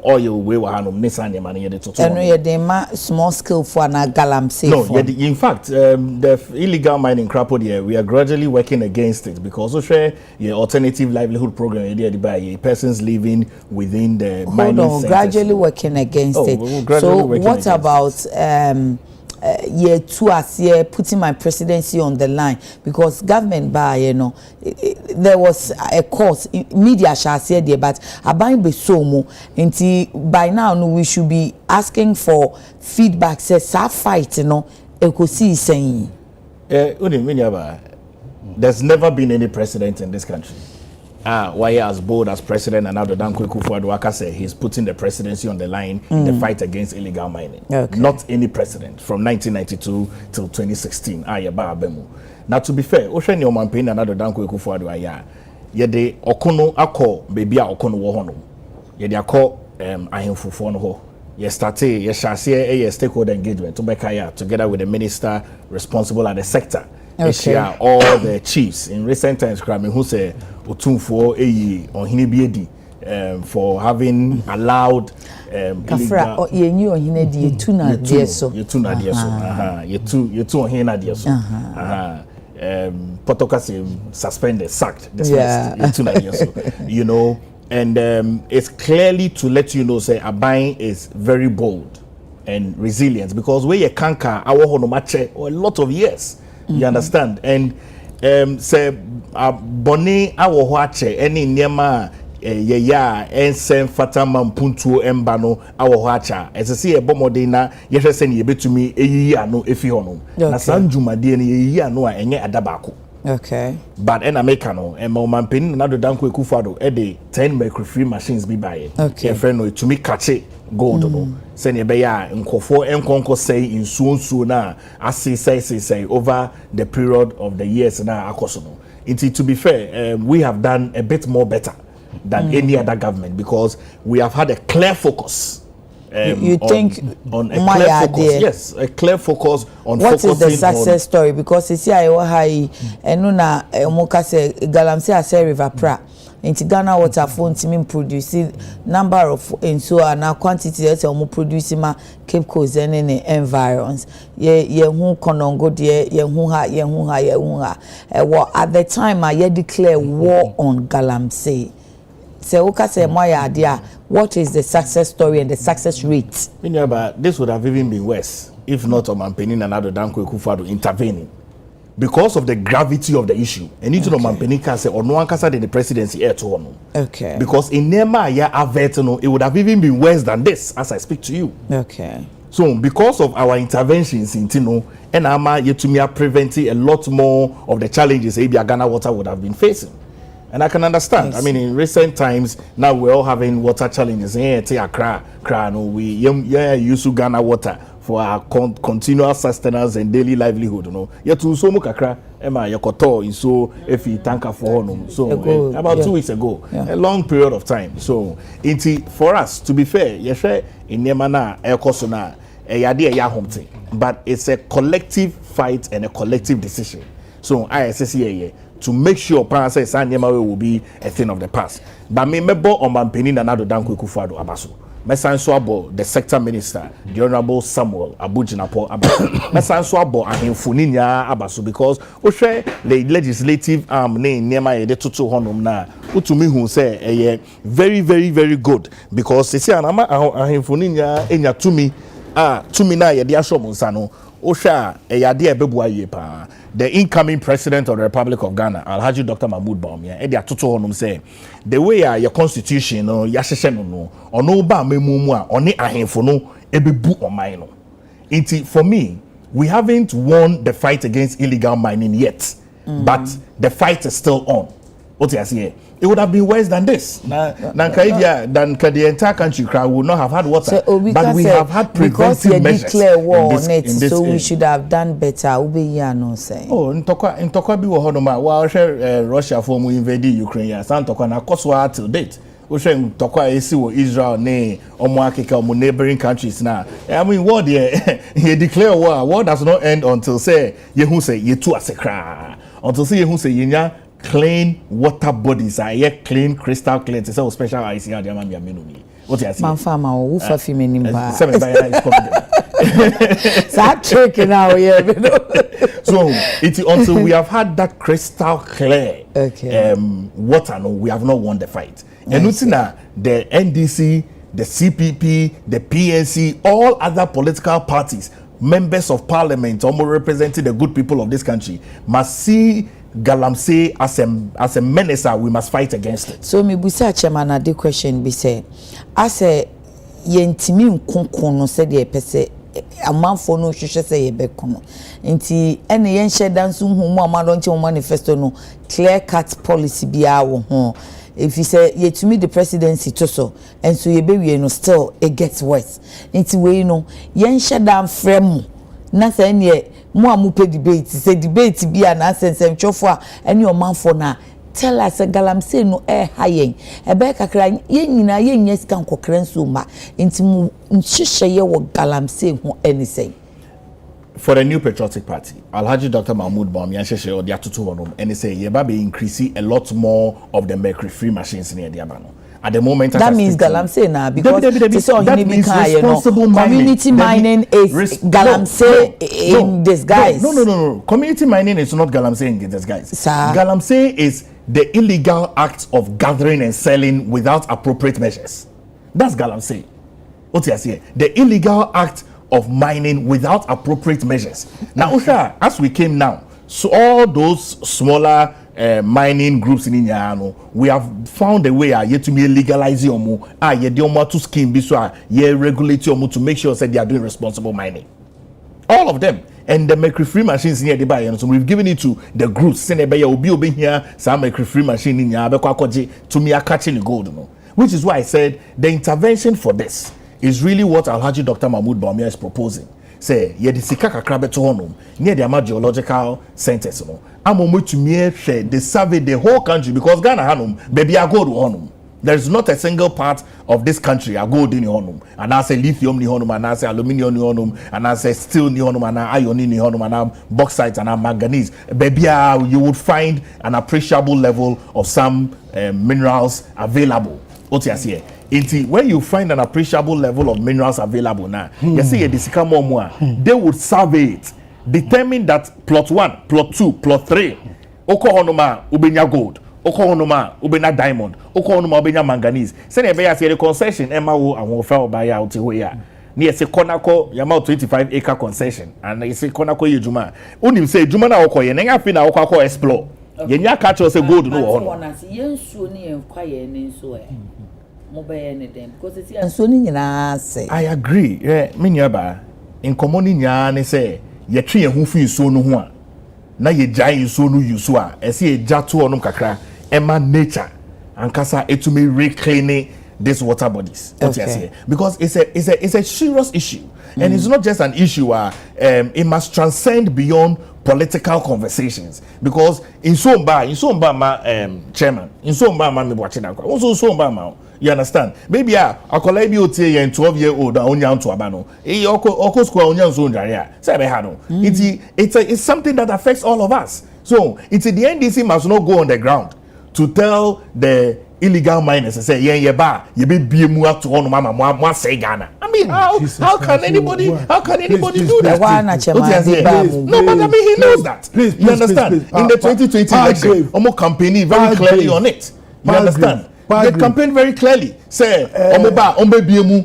oil we wa hanum nisan ye man ye de toto eno ye de ma small scale for na galamsey no in fact the illegal mining crap here we are gradually working against it because so share your alternative livelihood program there by persons living within the mining centers. Gradually working against it. So what about year 2 as year putting my presidency on the line because government by there was a course media shall say there but aban be so mo nti by now no we should be asking for feedback say sa fight ekosi saying there's never been any president in this country why as bold as president and now the Danko Kufuor say he's putting the presidency on the line in the fight against illegal mining. Okay. Not any president from 1992 till 2016. Now to be fair, Ocean your campaign and now the Danko Kufuor ye de okono akọ baby a okono wo hono. Ye de akọ ahemfofo no ho. Ye started ye share stakeholder engagement to make together with the minister responsible at the sector. Okay. All the chiefs in recent times who say Otumfo Ohine Biedi for having allowed Kafra ye knew Ohine di tuna dieso yetu Ohine dieso Potokasi suspended sacked yetuna dieso and it's clearly to let you know say Abain is very bold and resilient because where ye kanka our honomache or a lot of years. You understand? And say boni awo hoache any niema and send fatama mpuntu embano awo hoacha as I see a bomodina yeshe send ye betumi eyi ano efi hono na sanjumade ni eyi ano a enye adabako. Okay. But en America no e ma omanpeni na do Danko Kufuor e de 10 mercury machines bi baye. Okay. E friend no to me catch gold no. Send be ya nkofo enkonko say nsuo na say over the period of the years na akoso no. To be fair, we have done a bit more better than any other government because we have had a clear focus. You think on a clear focus? Yes, a clear focus on what focusing is the success story? Because you see, I high and na moka say galamsey ase river pra. Into Ghana water phone team producing number of and so and quantity that omo producing ma Cape Coast and in the environs. Ye hu konongo de ye hu ha. At the time I declare war on galamsey. Say oka say moya dia. What is the success story and the success rate? But this would have even been worse if not Omanpenin and Ado Danko Kufuor intervening because of the gravity of the issue. And you know Omanpenin can say or no one can say the presidency air to one. Okay. Because in Nema it would have even been worse than this as I speak to you. Okay. So because of our interventions in Tino and Ama Yetumia preventing a lot more of the challenges Ghana water would have been facing. And I can understand. Yes. I mean, in recent times, now we're all having water challenges. We use Ghana water for our continual sustenance and daily livelihood. Yet to so much Emma Yakoto is so if you tanker for so about 2 weeks ago, a long period of time. So for us, to be fair, in Yemana Ekosona, but it's a collective fight and a collective decision. So I say to make sure parents say will be a thing of the past. But me mebo Omanpenin and Ado Danko Kufuor abaso. Mesanso abo the sector minister, the Honorable Samuel Abujinapo abaso. Mesanso abo ahemfuninya abaso because we share the legislative arm ne niema ye de tutu honum na utumi hu say very very very good because se anama ahemfuninya enya tumi na ye de asho monsa no Osha eyade ebebu aye pa. The incoming president of the Republic of Ghana, Alhaji Dr. Mahmoud Bawumia, edi atoto honum say the way your constitution no yahyehyɛ no ono ba memumu a oni ahemfo no ebebu oman no. Inti for me, we haven't won the fight against illegal mining yet, but the fight is still on. What you say? It would have been worse than this. Than the entire country crowd would not have had water. So, but we have had preventive measures. Declare war on it, so we area. should have done better. No saying. Oh, in Tokwa bi wo hodoma wa Russia for mu invade Ukraine. San Tokwa na koswa till date. We share Tokwa esi wo Israel ne omo akeka omo neighboring countries na. I mean, war there he declare war. War does not end until say yehu say yetu asekra. Until say yehu say yenya clean water bodies are here clean crystal clean to say special ICR the man me what you say man farmer who fa fi menim ba seven by is confident that trick now yeah so it's until we have had that crystal clear water no we have not won the fight and nothing the NDC the CPP the PNC all other political parties members of parliament almost representing the good people of this country must see galamsey as a menace we must fight against it. So me busa chairman na the question be say as a yentimi nkonkon no say de pese amanfo no hwehwe say ye be kono nti ene yen hyeda nso hu mu amado nche manifesto no clear cut policy bia wo ho if you say yetumi the presidency to so and so ye be we no still it gets worse nti we no yen hyeda frem na say ne mo amupe debate say debate bia na sensem chofo a ene omanfo na tell us galamsey no hayen ebe kakra ye nyina ye nya sika nkokran so ma nti mu nhihye wo galamsey ho anything for the new patriotic party Alhaji Dr. Mahmoud Bawumia nhihye o dia toto wonom and say ye ba be increase a lot more of the mercury free machines in the abano at the moment that means galamsey na because that means responsible community mining is galamsey in disguise. No. Community mining is not galamsey in disguise. Galamsey is the illegal act of gathering and selling without appropriate measures. That's galamsey. What you say? The illegal act of mining without appropriate measures. Now, Usha, as we came now, so all those smaller mining groups in Inyano, we have found a way yet to be legalizing omu, ye de omu to scheme biswa, ye regulate omu to make sure that they are doing responsible mining. All of them. And the mercury free machines near the buyer, so we've given it to the groups. Send a buyer will be here, some mercury free machine in Yabequaji to me are catching the gold, no? Which is why I said the intervention for this is really what Alhaji Dr. Mahmoud Bawumia is proposing. Say, ye the Sikaka Krabe to honum, near the Ama Geological Centers, no. I'm on to me share they survey the whole country because Ghana Hanum, baby, I go to honum. There is not a single part of this country I go in honum, and I say lithium ni honum, and I say aluminium ni honum, and I say steel ni honum, and I iron ni honum, and I bauxite and I manganese. Baby, you would find an appreciable level of some minerals available. What you say? When you find an appreciable level of minerals available now, you see they would survey it, determine that plot 1, plot 2, plot 3, Okohonoma ubenya gold, Okohonoma ubenya diamond, Okohonoma ubenya manganese. Send a the concession, Emma wo and will fell by out here. Near say Konako, Yama 25-acre concession, and they say Konako Yujuma. Unim say Jumana Okoye, and I feel Okako explore. Yenya catch us a gold no honor. I agree. Yeah, minyaba in common nyane say ye twe ye hu fi so no ho a na ye jai so no yusu a e se ye jato onum kakra ema nature ankasa etumi reclaim these water bodies. Okay. Because it's a serious issue. And it's not just an issue it must transcend beyond political conversations, because in Somba chairman in Somba ma me watching that also Somba ma you understand maybe a collect bi otie yen 12-year-old onya nto abano oko school onya nso ndare say be ha no it's something that affects all of us. So it's the NDC must not go on the ground to tell the illegal miners say ye be biemu ato on mama say Ghana. I mean how can anybody do that? No, but I mean he knows that. You understand? In the 2020 election, almost campaigning very clearly on it. You understand? They campaign very clearly. Say ombe biemu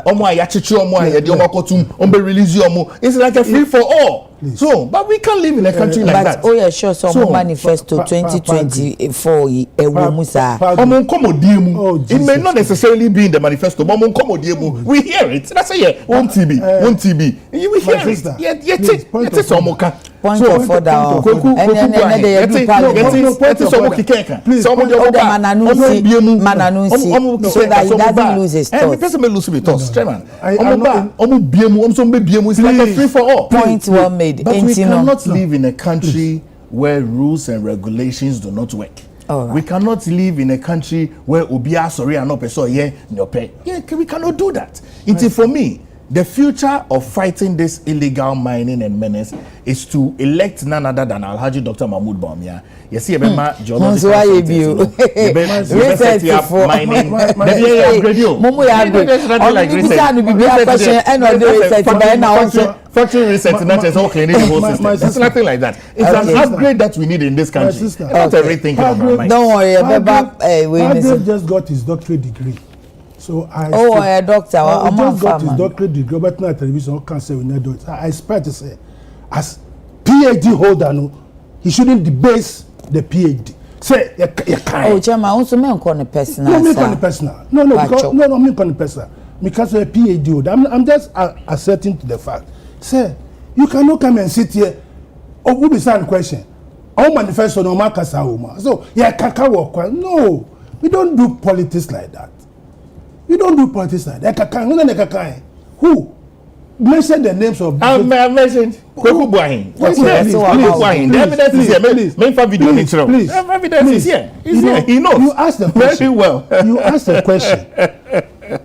omo ayachichi omo ayede omo kotum ombe release omo. It's like a free for all. So, but we can't live in a country like that. Oh yeah, sure. So, manifesto 2024 Musa. It may not necessarily be in the manifesto, but we hear it. That's a one TB. We hear it. Yes, point of order please so that he doesn't lose his thoughts. Person may lose his thoughts, chairman. It's like a free for all. Point well made. But we cannot live in a country where rules and regulations do not work. Right. We cannot live in a country where Obia sorry and not so yeah, we cannot do that. It's for me. The future of fighting this illegal mining and menace is to elect none other than Alhaji Dr. Mahmoud Bawumia. You see, geological factory research, not just all cleaning the whole system. It's nothing like that. It's an upgrade that we need in this country. Not everything. Don't worry, Adekye just got his doctorate degree. So I a doctor. I just got his doctorate degree, but not television cancer with that doctor. I expect to say, as PhD holder, no, he shouldn't debase the PhD. Say, you can't. Oh, Chairman, also me on personal. No, me on personal. No, me on personal. Because of a PhD holder, I'm just asserting to the fact. Say, you cannot come and sit here. Oh, we be saying question. Our manifesto no makasa uma. So, kaka work. No, we don't do politics like that. We don't do politics like that. Who? Mention the names of. I mentioned Kweku Buahin. The evidence is here. Please. The evidence is here. He's here. He knows. You asked the question. Very well. You asked the question.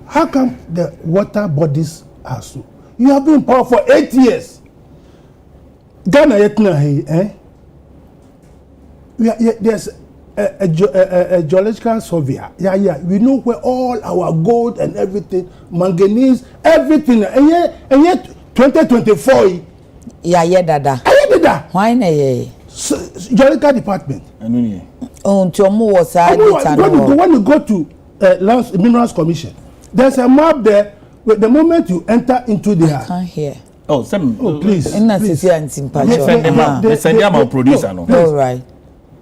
How come the water bodies are so? You have been in power for 8 years. Ghana yetna there's a geological surveyor. Yeah. We know where all our gold and everything, manganese, everything. And yet 2024. Yeah, dada. Why na geological department. When you go to Minerals Commission, there's a map there. The moment you enter into there. I can't hear. Please. Send them our producer. All right.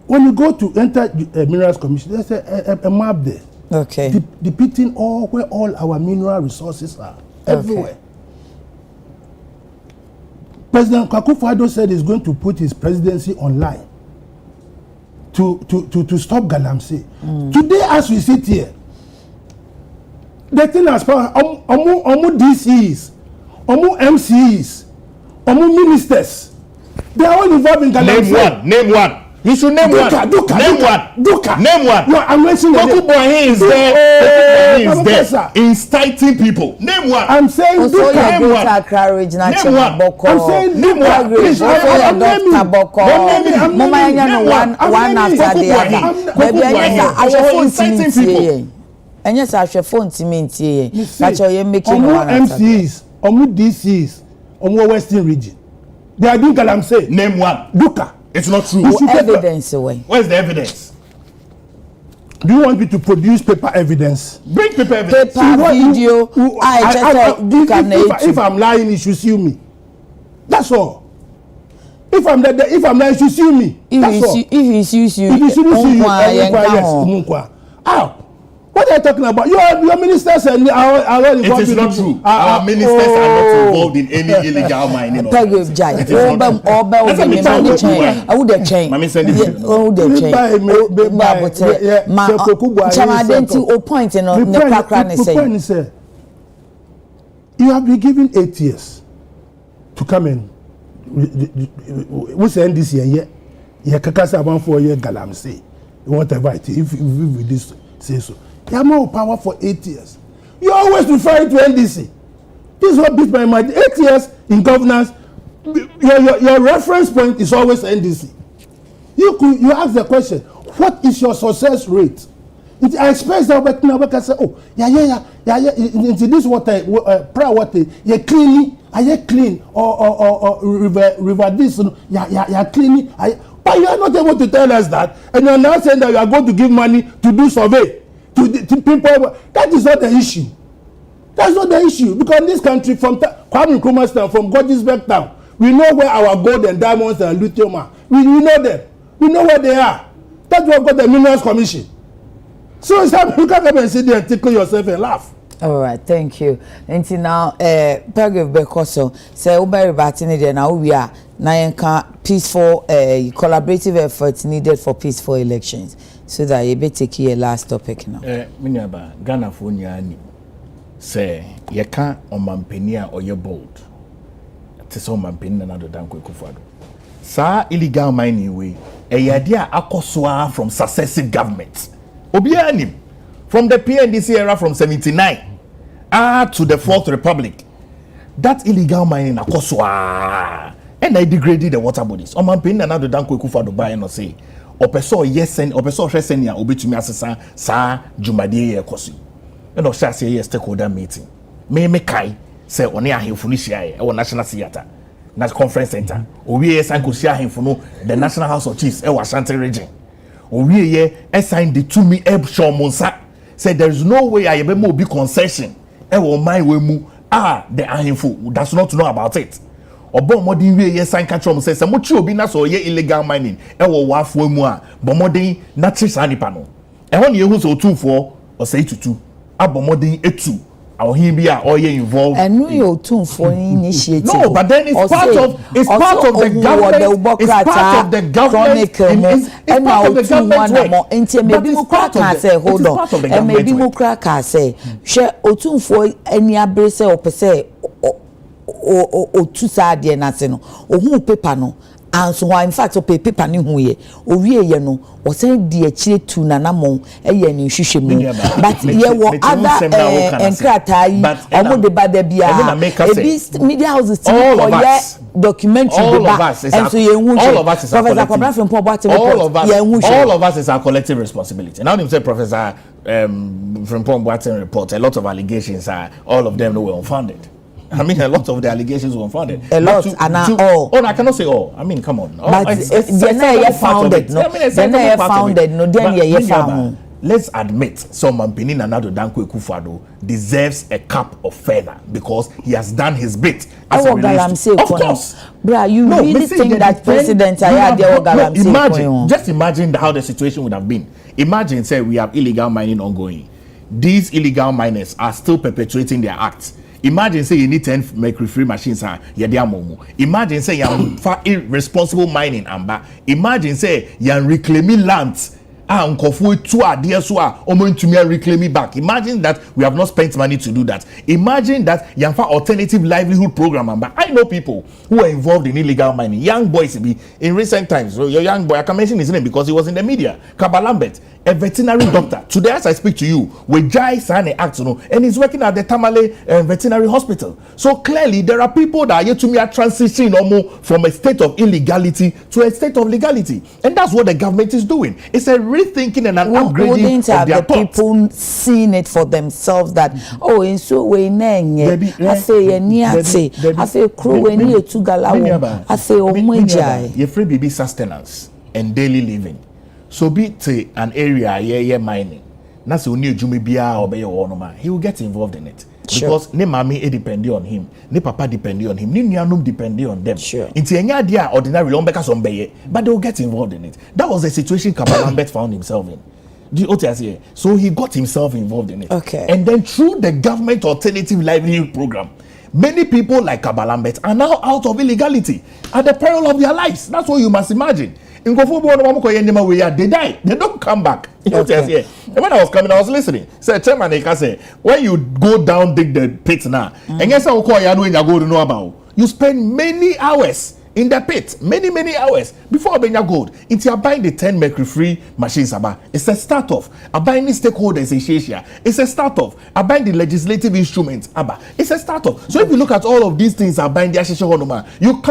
When you go to enter Minerals Commission, there's a map there. Okay. Depicting where all our mineral resources are. Everywhere. President Akufo-Addo said he's going to put his presidency online to stop galamsey. Today, as we sit here, the thing as far as DCs, MCs, ministers, they are all involved in galamsey. Name one. You should name one. Name one. No, I'm mentioning Kweku Buahin is there. Inciting people. Name one. I'm saying name one. I'm saying name one. Please, one after the other. Inciting people. And yes, I should phone to me. That's how you're making one. MCs, DCs, Western region. They are doing galamsey. Name one. Duka. It's not true. Evidence away. Where's the evidence? Do you want me to produce paper evidence? Bring paper evidence. Video. If I'm lying, you should sue me. That's all. If I'm lying, you should sue me. That's all. If he sues you, yes. What are you talking about? Your ministers are all involved. It is not true. Our ministers are not involved in any illegal mining. I would have changed. You have been given 8 years to come in. We say this year, yeah, Kakasa 1 4 year galamsey, whatever it is. If we say so. You have more power for 8 years. You always refer to NDC. This is what beats my mind. 8 years in governance, your reference point is always NDC. You ask the question, what is your success rate? I expect that we can say, oh, yeah. Into this water, prayer water, you clean, clean, or river this, yeah, clean. But you are not able to tell us that, and you are now saying that you are going to give money to do survey. To people, that is not the issue. That's not the issue, because in this country, from Kwame Nkrumah's town, from Gordonsburg town, we know where our gold and diamonds and lithium are. We know them. We know where they are. That's why we got the Minerals Commission. So it's time you can't come and sit there and tickle yourself and laugh. All right, thank you. Until now, paragraph Bekoso say Uberi Batini there now we are na yenka peaceful collaborative efforts needed for peaceful elections, so that you be take your last topic now. Minyaba Ghana for nyani say ye can omampenia or ye bold. Tese omampenia na do danko ekufado. Sa illegal mining way e idea akoswa from successive governments. Obi anim from the PNDC era from 79 to the Fourth Republic. That illegal mining akoswa and I degraded the water bodies. Omampenia na do danko ekufado buy no say opeso yes and opeso hwesenia obetumi asesa sa dwumade ye kosi. And of say yes stakeholder meeting. Me kai say one ahemfo no hia e National Theatre, National Conference Center. Owie san ko hia ahemfo no the National House of Chiefs e Ashanti region. Owie ye assign the to me Ebshaw Monsa. Say there is no way I be be concession e wo man we mu the ahemfo does not know about it. Obo modern we ye sign catch say say mo chi obi na so ye illegal mining e wo wafo mu a bo modern na chi sanipa no. E ho ne ye hu so otumfo o say tutu abomodin etu awhin bi a oye involved and no you too for initiative. No, but then it's part of the government. It's part of the government. It's part of the government work. And maybe mu crack say hold on. And maybe mu crack say she otum for any abrese opese o tu sa de na se no ohun paper no. And so in fact paper ni hu ye owie ye no o say di akire tu nanamon eye ni hwehwe mu but ye wo other enkrata yi omo de ba da bia ebi media houses ti for ye documentary ba and so ye hu all of us is Professor Kwabra from Poboate all of us is our collective responsibility. Now him say Professor from Poboate report a lot of allegations are all of them were unfounded. I mean, a lot of the allegations were unfounded. A lot, and all. Oh, no, I cannot say all. I mean, come on. But if they're founded, no, they're founded, no, then you're found. Let's admit someone Benin Anado Danko Ekufado deserves a cup of feather because he has done his bit. As of course. Bra, you really think that President Ayade just imagine how the situation would have been. Imagine, say, we have illegal mining ongoing. These illegal miners are still perpetuating their acts. Imagine say you need 10 mercury-free machines imagine say you for irresponsible mining amba. Imagine say you reclaiming lands reclaim back. Imagine that we have not spent money to do that. Imagine that you have alternative livelihood program amba. I know people who are involved in illegal mining, young boys be in recent times. So your young boy, I can mention his name because he was in the media, Kabalambet, a veterinary doctor. Today as I speak to you, with Jai Sane Act, and he's working at the Tamale veterinary hospital. So clearly there are people that are yet to me are transitioning from a state of illegality to a state of legality. And that's what the government is doing. It's a rethinking and an upgrading of their thoughts. People seeing it for themselves that in so way I say niate I say crew we ni etu galawo I say omujai ye free BB sustenance and daily living. So be to an area ye mining. Na se oni ejumi bia obeye wo no ma. He will get involved in it. Because ne mami depend on him, ne papa depend on him, ne nuanum depend on them. Inti enya dia ordinary lombeka sombeye, but they will get involved in it. That was the situation Kabalambet found himself in. So he got himself involved in it. Okay. And then through the government alternative livelihood program, many people like Kabalambet are now out of illegality at the peril of their lives. That's what you must imagine. They die. They don't come back. Okay. And when I was coming, I was listening. Say, Chairman Eka say, when you go down, dig the pit now, and guess how you go to know about? You spend many hours in the pit, many hours before buying your gold. If you are buying the 10 mercury-free machines, it's a start off. Buying the stakeholders in Asia, it's a start off. Buying the legislative instruments, it's a start off. So if you look at all of these things, buying the Ashesha, you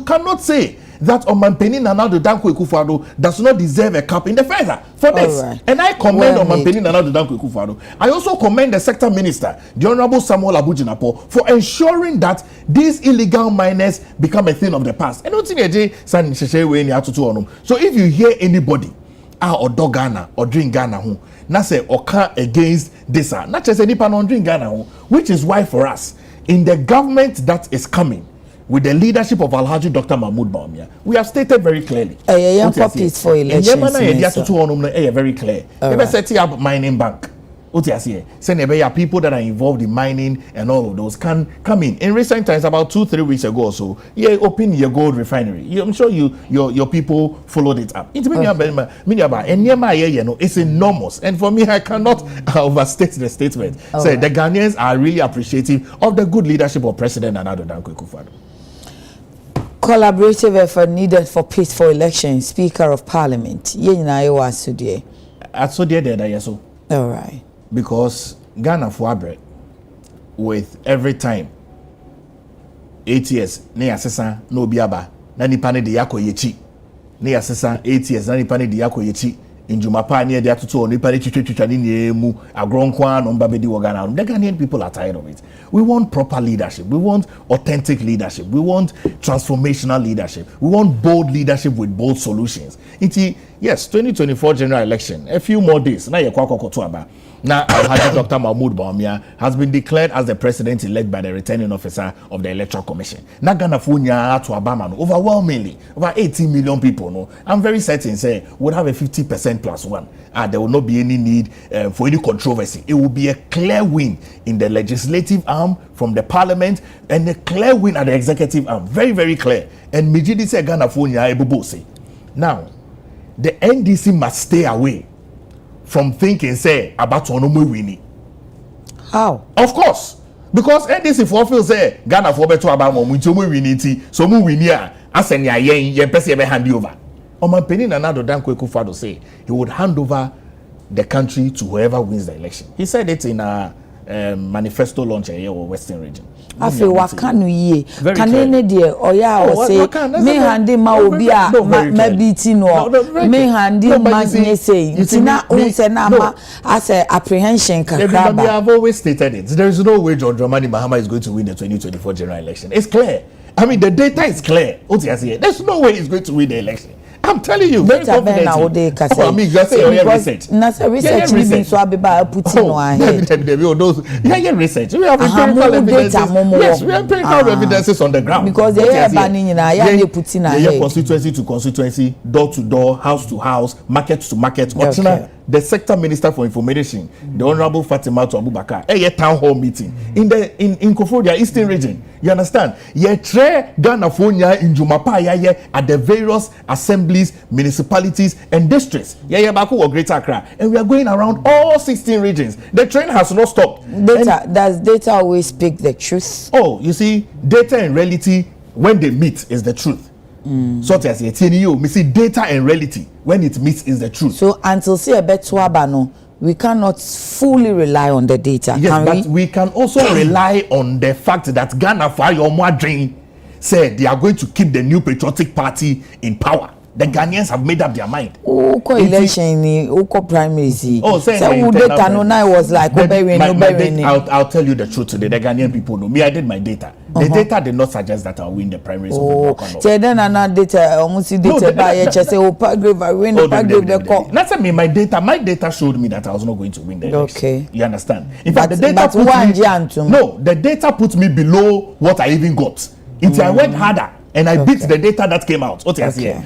cannot say that Omampeni Nanado Danko Ekufado does not deserve a cup in the feather for this. Right. And I commend Omampeni Nanado Danko Ekufado. I also commend the sector minister, the Honorable Samuel Abujinapo, for ensuring that these illegal miners become a thing of the past. And so if you hear anybody or dog Ghana or drink Ghana na say or can against this, not just any pan on drink Ghana, which is why for us in the government that is coming, with the leadership of Alhaji Dr. Mahmoud Bawumia, we have stated very clearly. Peaceful elections. Very clear. They set up mining bank. People that are involved in mining and all of those can come in. In recent times, about 2-3 weeks ago or so, open your gold refinery. I'm sure your people followed it up. It's enormous. And for me, I cannot overstate the statement. So the Ghanaians are really appreciative of the good leadership of President Nana Dankwa Akufo-Addo. Collaborative effort needed for peaceful elections, Speaker of Parliament. All right. Because Ghana for bread with every time 8 years ne asesa no biaba na nipa ne de yakoyechi ne asesa 8 years na nipa ne de yakoyechi injumapa ne de atoto nipa ne twetwetwa ne mu agronkwa no mbabedi wo Ghana. The Ghanaian people are tired of it. We want proper leadership. We want authentic leadership. We want transformational leadership. We want bold leadership with bold solutions. Yes, 2024 general election, a few more days. Now Alhaji Dr. Mahmoud Bawumia has been declared as the president-elect by the returning officer of the Electoral Commission. Now Ghana Funya to Obama, overwhelmingly, over 18 million people. No, I'm very certain, say, would have a 50% plus one. There will not be any need for any controversy. It will be a clear win in the legislative arm from the parliament and a clear win at the executive arm. Very, very clear. And Mijidi say Ghana Funya Ebubose. Now, the NDC must stay away from thinking, say, about Onomu winning. How? Of course. Because NDC for feel say, Ghana for better about Momutomu winning, so mu winia, as any yen person ever hand over. Oman Penin and Nado Dankwa Akufo-Addo say he would hand over the country to whoever wins the election. He said it in a manifesto launch here or Western region. I feel what can we Canene dear or ya or say me handy maubia maybe tino me handy magne say Tina Unsenama as a apprehension. Everybody have always stated it. There is no way John Dramani Mahama is going to win the 2024 general election. It's clear. I mean the data is clear. There's no way he's going to win the election. I'm telling you, very confidently. I mean, just say your research. That's a research. So I be by putting on research. We have empirical evidences. Yes, we have empirical evidences on the ground. Because they are banning in a putting a constituency to constituency, door to door, house to house, market to market. The sector minister for information, the Honorable Fatima Abubakar, a town hall meeting in Kofodia Eastern region. You understand? Ye tre Ghana Fonya in Jumapa at the various assemblies, municipalities, and districts. Baku or Greater Accra, and we are going around all 16 regions. The train has not stopped. Does data always speak the truth? Oh, you see, data and reality when they meet is the truth. So as you see, data and reality when it meets is the truth. So until say a better bano, we cannot fully rely on the data. Yes, but we can also rely on the fact that Ghana for your Madrin said they are going to keep the new patriotic party in power. The Ghanaians have made up their mind. Election primaries. Data was like I'll tell you the truth today. The Ghanaian people know me. I did my data. The data did not suggest that I'll win the primaries. That's me. My data showed me that I was not going to win the election. Okay. You understand? In fact, the data put me below what I even got. I went harder. And I beat the data that came out. That's good.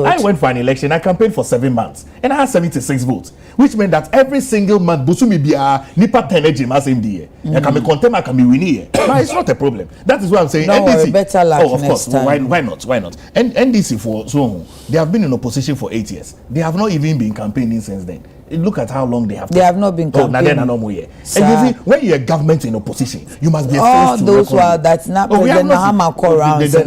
I went for an election. I campaigned for 7 months. And I had 76 votes. Which meant that every single month, Busumi Bia, Nipa Teneji, Masimdi. I can be content, I can be winning. But it's not a problem. That is what I'm saying. No, NDC, better luck of course. Why not? And NDC, they have been in opposition for 8 years. They have not even been campaigning since then. Look at how long they have. They have not been campaigning. And you see, when you're a government in opposition, you must be all those who are that's not President Mahama call around. If you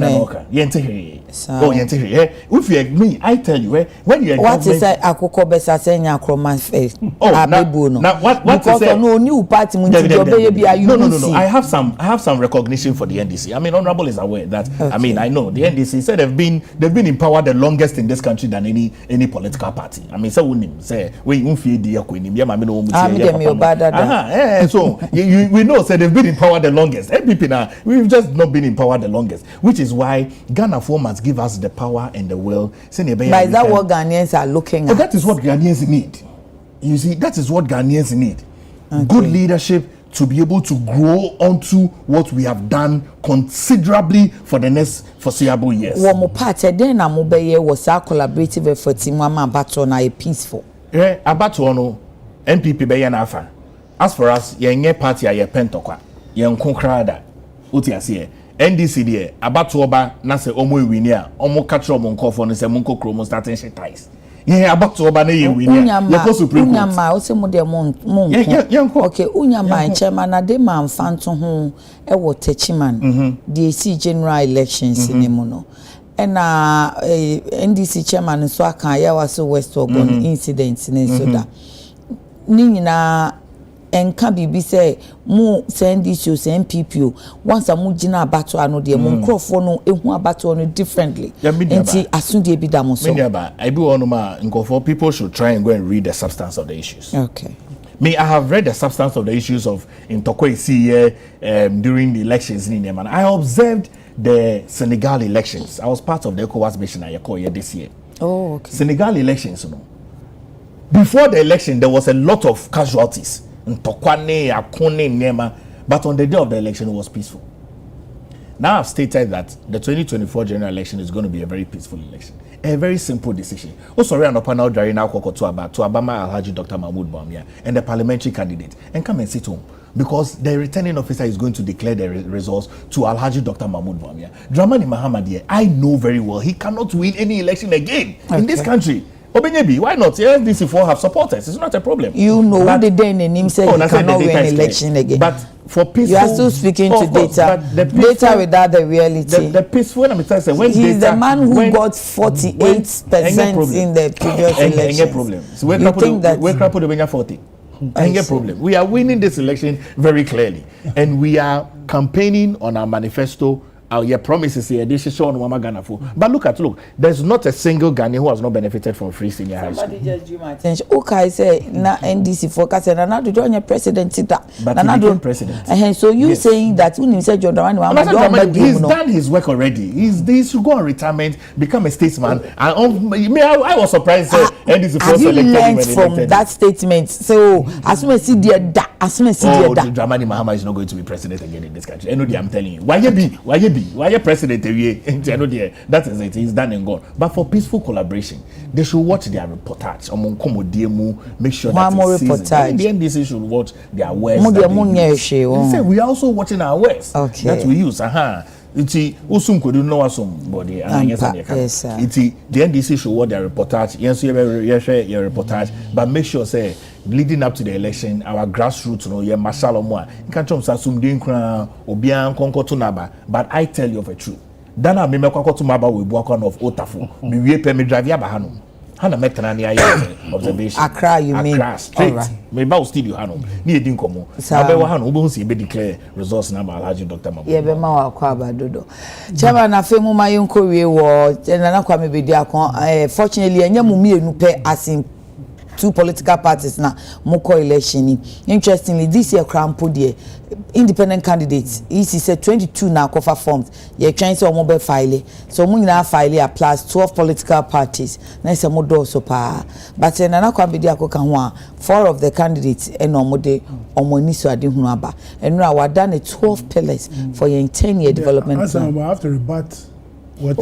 me, I tell you, when you're what is that? Akoko besa senya kroman face. Now what is it? No new party. No. I have some recognition for the NDC. I mean, Honorable is aware that. Okay. I mean, I know the NDC said they've been in power the longest in this country than any political party. I mean, so say we. So we know so they've been in power the longest. NPP now, we've just not been in power the longest, which is why Ghana must give us the power and the will. But is that what Ghanaians are looking at? That is what Ghanaians need. You see, that is what Ghanaians need. Okay. Good leadership to be able to grow onto what we have done considerably for the next foreseeable years. One more part, then was our collaborative effort in Mama Baton, peaceful. Abatono, NPP be na afa as for us yenye party aye pentokwa yenko krada uti ase NDC de abato oba na se omo ewini a omo catch omo nkofo no se monko kromo starting shit ties ye abato oba na ye wini ye ko supreme court unyama o se mo de mon okay unyama chairman na de man fanto ho e wo techiman the AC general elections ni mu no na NDC chairman so aka ya waso West Ogun incident ni so da ni nyina enka bibi say mu send issue send PPO once a mu gina abato ano de mu nkrofo no ehu abato no differently enti asunde bi da mo so I be one ma nkofo people should try and go and read the substance of the issues. Okay. Me, I have read the substance of the issues of in Tokwe during the elections in Yemen. I observed the Senegal elections. I was part of the ECOWAS mission at Yakoye this year. Oh, okay. Senegal elections, you know. Before the election, there was a lot of casualties in Tokwane, Akone, Nema, but on the day of the election, it was peaceful. Now I've stated that the 2024 general election is going to be a very peaceful election. A very simple decision. Oh, sorry, I'm panel during now to Abama Alhaji Dr. Mahmoud Bawumia and the parliamentary candidate and come and sit home because the returning officer is going to declare the results to Alhaji Dr. Mahmoud Bawumia. Dramani Mahamadie, I know very well he cannot win any election again in this country. Obenyebi, why not? NDC4 have supporters. It's not a problem. You know what the day name said he cannot win an election again. But for peaceful, you are still speaking to data. Data without the reality. The peaceful, when he's the man who got 48% in the previous election. Problem. So you think that we're 40. Problem. We are winning this election very clearly, and we are campaigning on our manifesto. Our promises here, this is shown Mama Ghana for. But look, there's not a single Ghanaian who has not benefited from free senior high school. Somebody just drew my attention. Okay, say na NDC focus and now join your president. But he became president. So you saying that when you said John Dramani, he's done his work already. He should go on retirement, become a statesman. I was surprised. NDC have you learned from that statement? So as soon as see the Dramani Mahama is not going to be president again in this country. I'm telling you. Why you president? That is it. He's done and gone. But for peaceful collaboration, they should watch their reportage. Make sure that it's seasoned. The NDC should watch their words. He said we are also watching our words that we use. Iti usum kodu no wasum body and yes iti the NDC should watch their reportage. Yes, your reportage, but make sure say leading up to the election, our grassroots, your marshal omwa. You can't chom sasum din kran obian konko to naba. But I tell you of a truth. Dana me konko to maba we buakon of Otafu. Me we pe me drive ya bahanu. Hana metana ni aye observation. Accra, you mean? Accra, straight. Right. Me ba studio hanu. Ni edin komo. Abe wa hanu obo si be declare results na ba Alhaji Dr. Mahmoud. Ye be ma wa kwa abadodo. Chama na fe mu ma yonko wie wo na kwa me be di akon fortunately enya mu mienu pe asin two political parties na moko election. Interestingly, this year crampo there independent candidates he said 22 now cover forms ye trying to mobile file so mo nyina file a plus 12 political parties na say mo do so pa but na na kwa be di akoka ho a 4 of the candidates and omode omoni so ade hunu aba and now we done 12 pillars for your 10-year development plan. I have to rebut what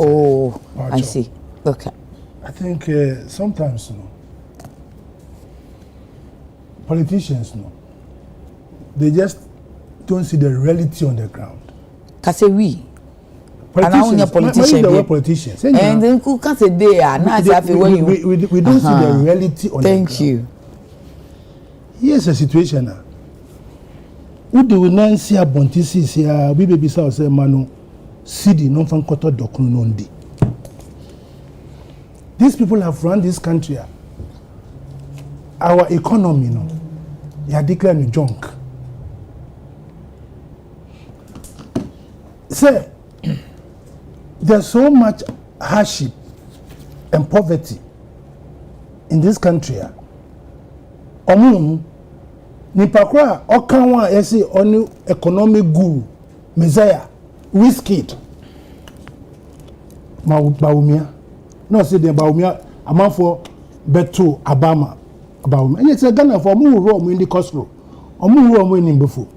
I see. Okay, I think sometimes politicians they just don't see the reality on the ground. Kase we politicians and then who can say they are not when we don't see the reality on the ground. Thank you. Here's a situation now. Who do we not see a bontisis here? We baby say mano city non fan koto dokunu nondi. These people have run this country. Our economy, they are declaring junk. Say, there's so much hardship and poverty in this country. Nipakwa okanwa esi onu economic guru Messiah Wizkid Bawumia. No say the Bawumia amanfo beto Abama. And it's a Ghana for more room in the Costro or more room in before.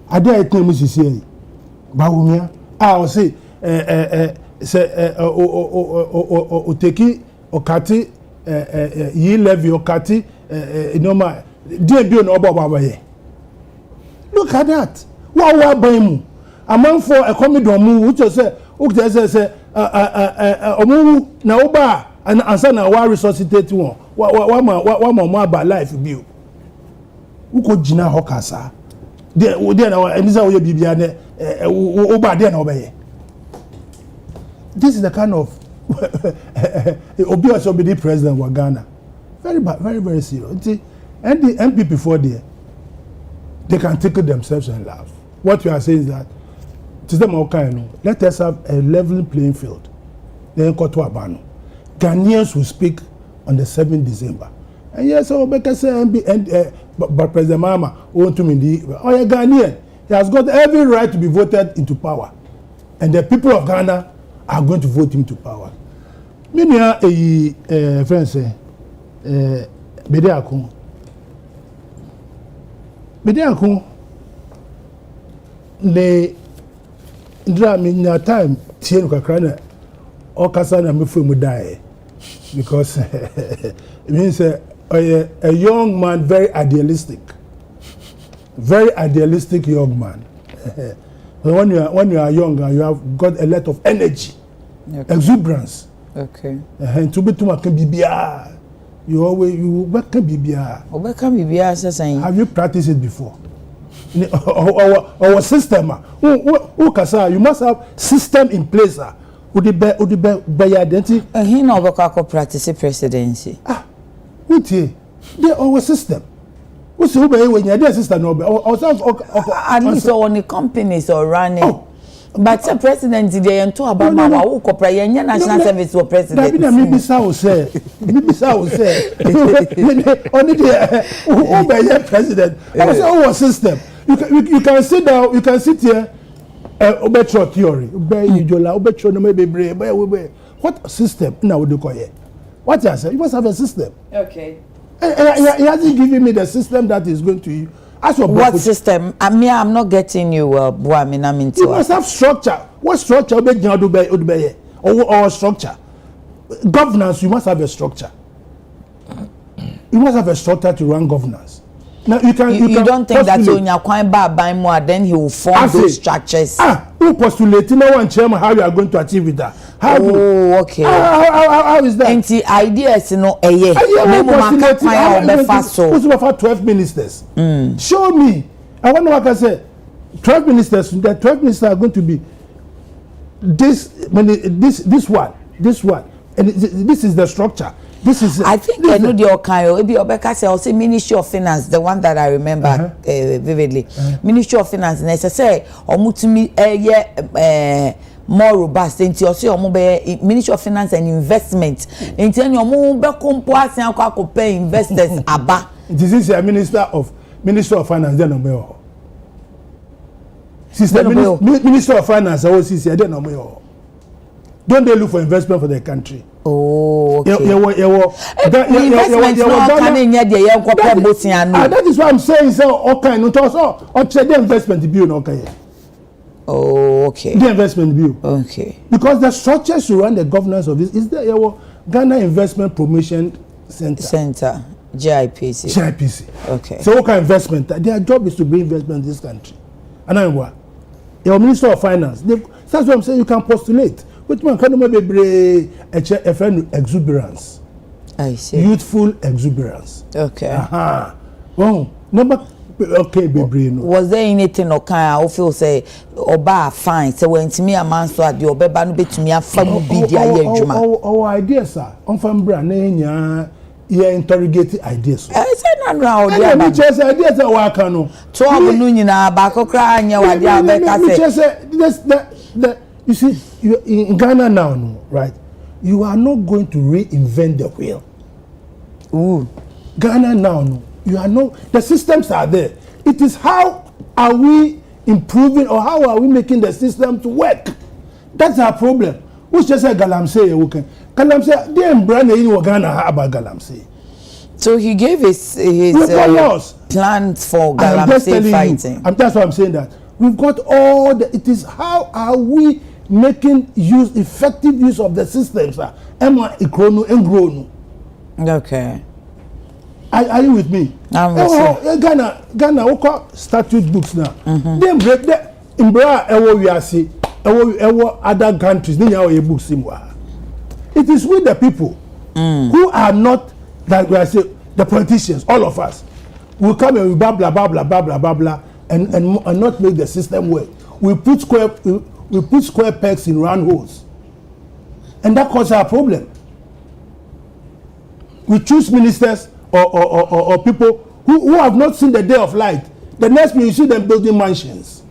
I dare tell Mrs. C. Bawumia, I will say, Oteki, Okati, Ye Levy, Okati, normal dey no obo look at that wa ban mu among for a comedy mu which say omu na oba and answer na wa resuscitate one wa ma about life bi who ko gina hokasa there na enisa wo ye bibia ne oba there na obeye. This is the kind of Obi president of Ghana. Very bad, very, very serious. And the MP before there, they can tickle themselves and laugh. What we are saying is that let us have a level playing field. Then Ghanaians will speak on the 7th December. And yes, Obeka say but President Mahama won't mean Ghanaian. He has got every right to be voted into power. And the people of Ghana are going to vote him to power. Many are friends say Bediako le ndra minya time tie no kakra na okasa na mefu mu die because it means a young man, very idealistic young man. When you are younger, you have got a lot of energy, okay. Exuberance. Okay. And to be too much can be bia. You can be bia. Have you practiced it before? Our system. You must have system in place. By identity. He no practice presidency. They our system. What's who be when your sister no be at least on the companies or running. But the president dey ento abama wa wo kopra ye national service for president. Maybe say only the who be president. I say our system. You can sit down, you can sit here obetro theory. Obetro no be what system na we do call here? What you say? You must have a system. Okay. He hasn't given me the system that is going to you. What system? I'm not getting you. You must have structure. What structure? Or structure? Governance. You must have a structure. You must have a structure to run governance. Now you don't think that when you're quite bad by more, then he will form those structures. Who postulate no one chairman how you are going to achieve it? Okay. How is that? And the ideas, you know, 12 ministers. Show me. I wonder what I say. 12 ministers. The 12 ministers are going to be this one, and this is the structure. This is. I think I know the Okayo. Maybe Obeka say also Ministry of Finance, the one that I remember vividly. Ministry of Finance. And as I say, omutumi more robust. Enti osi omo Ministry of Finance and Investment. Enti any omo be kompo asan akọ pay investors aba. This is a Minister of Finance. Then omo. Sister Minister of Finance. I was say then omo. Don't they look for investment for their country? Okay. That is what I'm saying. So, okay, no, also, the investment bill, okay. Okay. The investment bill. Okay. Because the structure to run the governance of this is the Ghana Investment Promotion Center. GIPC. Okay. So, what kind of investment? Their job is to bring investment in this country. And I what? Your Minister of Finance. That's what I'm saying. You can postulate. Which one can be exuberance? I see. Youthful exuberance. Okay. Well, number okay, baby. Was there anything I feel say oba fine? So when to me a man so at the obeba no bet me a famu bidia ye juma. Our ideas sir. On from brand na ye interrogate ideas. I say na now dey ba. Me chese ideas that work no. To obo no nyina ba kokra anya wade abeka say. Me chese you see, in Ghana now, right? You are not going to reinvent the wheel. Ooh. Ghana now, you are not. The systems are there. It is how are we improving or how are we making the system to work? That's our problem. Which just said galamsey, okay? Galamsey, they brand in Ghana about galamsey. So he gave his plans for galamsey fighting. That's why I'm saying that we've got all the. It is how are we making effective use of the systems. Okay. Are you with me? Ghana, we call statute books now. They break the imbra ewo we are see ewo other countries. They have books in. It is with the people who are not that we are say the politicians. All of us will come and we blah blah blah blah blah blah blah blah and not make the system work. We put square pegs in round holes, and that causes our problem. We choose ministers or people who have not seen the day of light. The next minute you see them building mansions.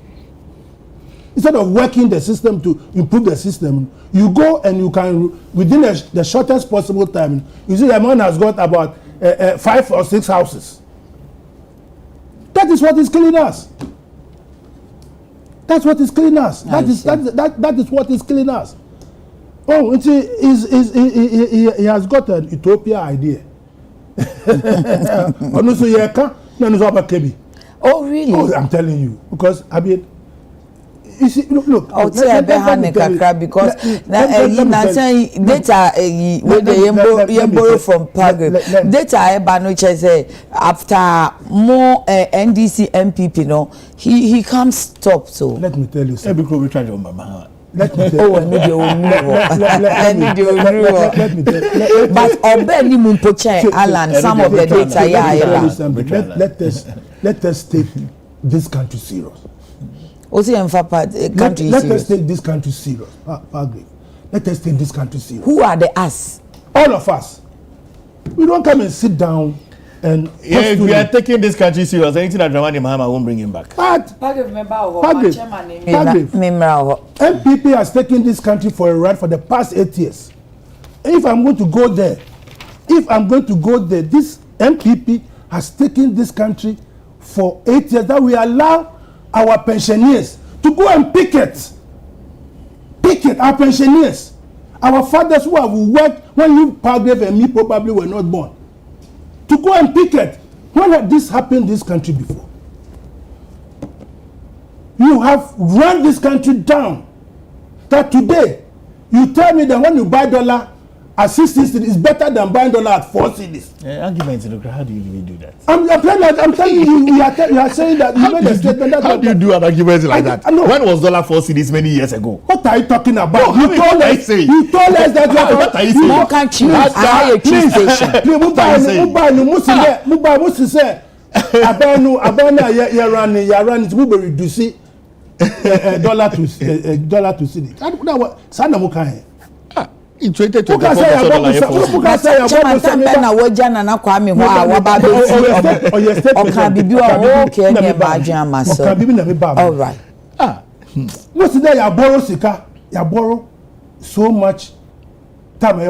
Instead of working the system to improve the system, you go and you can, within the shortest possible time, you see the man has got about 5 or 6 houses. That is what is killing us. That's what is killing us. That is what is killing us. Oh, he has got an utopia idea. Oh, really? Oh, I'm telling you. Because, I mean, you see, look. Oh, because data where they borrow from Paragraph. Data after more NDC MPP, no, he can't stop. So let me tell you something. Every we try to mama. Let me tell you. But obey Mumpoche Alan, some of the data. Let us take this country serious. Let us take this country serious. Let us take this country serious. Who are the us? All of us. We don't come and sit down and if we are taking this country serious, anything that Dramani Mahama won't bring him back. MPP has taken this country for a ride for the past 8 years. If I'm going to go there, this MPP has taken this country for 8 years that we allow our pensioners to go and picket our pensioners, our fathers who have worked when you Paragraph and me probably were not born, to go and picket. When had this happened in this country before? You have run this country down. That today, you tell me that when you buy dollar at 60 cedis, it's better than buying dollar at 4 cedis. Arguments, how do you even do that? I'm telling you, you are saying that you made a statement. How do you do an argument like that? When was dollar 4 cedis many years ago? What are you talking about? No, you told us that you have what are you saying? No country. I have a train station. Dollar to cedi. In 2024, all right. What's there? You borrow sika. You borrow so much time.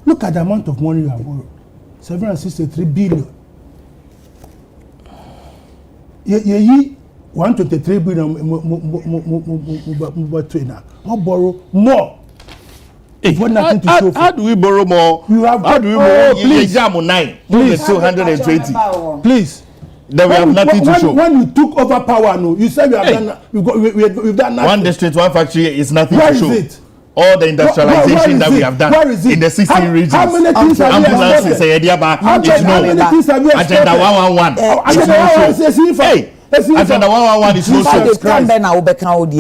Look at the amount of money you have borrowed. 763 billion. 123 billion. Borrow more. How do we borrow more? How do we borrow? Please, 9. Please, 220. Please. Then we have nothing to show. When you took over power, no, you said we've done nothing. One district, one factory is nothing to show. Where is it? All the industrialization that we have done in the 16 regions. How many things have you exported? Agenda 111. Hey. Agenda 111 is no show.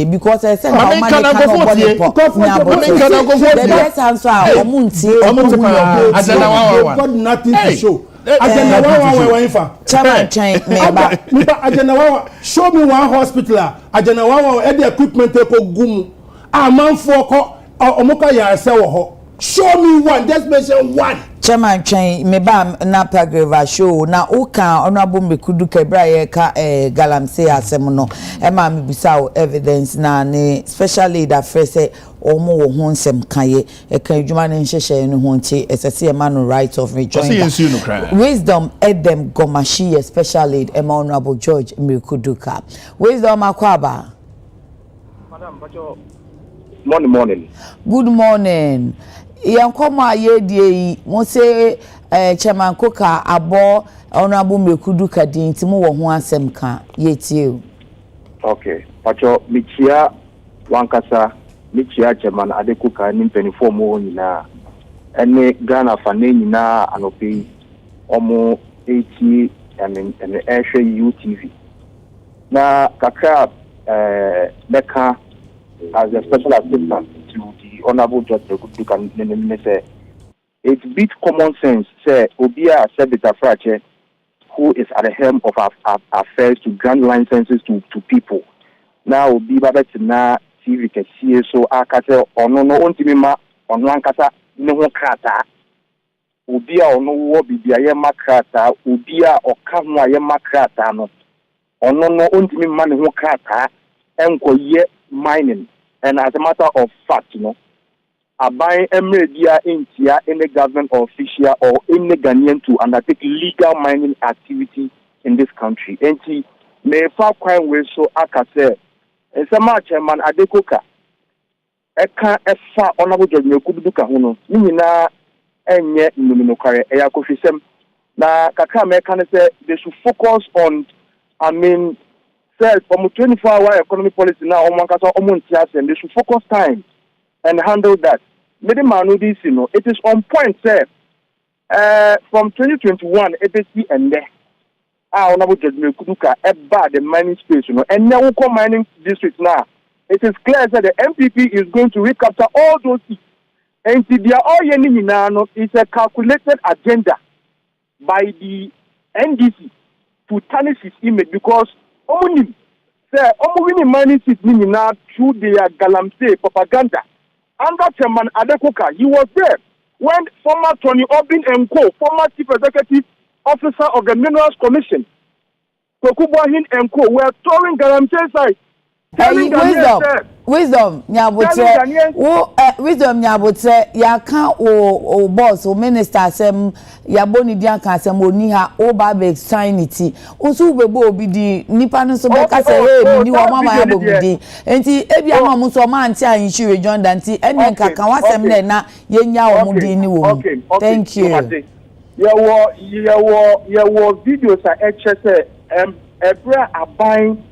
Because I said how much Agenda 111 got nothing to show. Agenda 111 show me one hospital. Agenda 111 the equipment take gum. A man for omoka ya sell. Show me one. Just mention one. Chairman Chain, meba na Paragraph show na oka honorable Mekudu Kebraye ka galamsey asem no e ma me bisa evidence na ne special leader first say omo wo ho nsem kaye e kan adwuma ne nhyehyɛ no ho nti esese e ma no right of rejoinder wisdom edem gomashi special lead e ma honorable George Mekudu ka wisdom akwaba madam bacho morning good morning Yankoma yedie mo se chairman koka abo honorable Mekudu kadin ti mo wo ho asem ka yetie. Okay pacho michia wankasa michia chairman Adekye ni mpenifo mo nyina ene Ghana fa ne nyina anopi omo 80 and airshare UTV. Na kakra Mecca as a special assistant to the Honorable Judge Dukan say it beats common sense. Say Obia Sebita Frache, who is at the helm of our affairs to grant licenses to people. Now Obi Babetina TV can see so akase ono no ontimima ono ankasa ne ho krata. Obia ono wo bibia ye makrata, obia oka ho aye makrata no. Ono no ontimima ne ho krata enkoye mining. And as a matter of fact, Abai Emredia Intia, any government official or any Ghanaian to undertake legal mining activity in this country. And he may far crime way so akase. And some chairman Adekye Eka Efa Honorable Judge Mekuduka Huno. Nina enye numinokare eya kofisem. Na kaka mekane say they should focus on from 24-hour economic policy now, and they should focus time and handle that. It is on point, sir. From 2021, ABC and there. Honorable Judge Mekuduka, the mining space, and now mining districts now. It is clear that the MPP is going to recapture all those seats. And they are all it's a calculated agenda by the NDC to tarnish his image because only winning mining seats now through their galamsey propaganda. Under Chairman Adekye, he was there when former Tony Obin and Co., former Chief Executive Officer of the Minerals Commission, Kokubuahin and Co., were touring galamsey sites. Wisdom nyabotre ya kan o boss o minister sem ya boni dia kan sem oni ha o ba be sanity unsu bebo obi di nipa no so be ka say hey ni wo mama ya bo di enti ebi ama mo so ma anti an shi region danti enen ka kan wasem na yenya wo mo di ni wo thank you ya wo videos a say ebra aban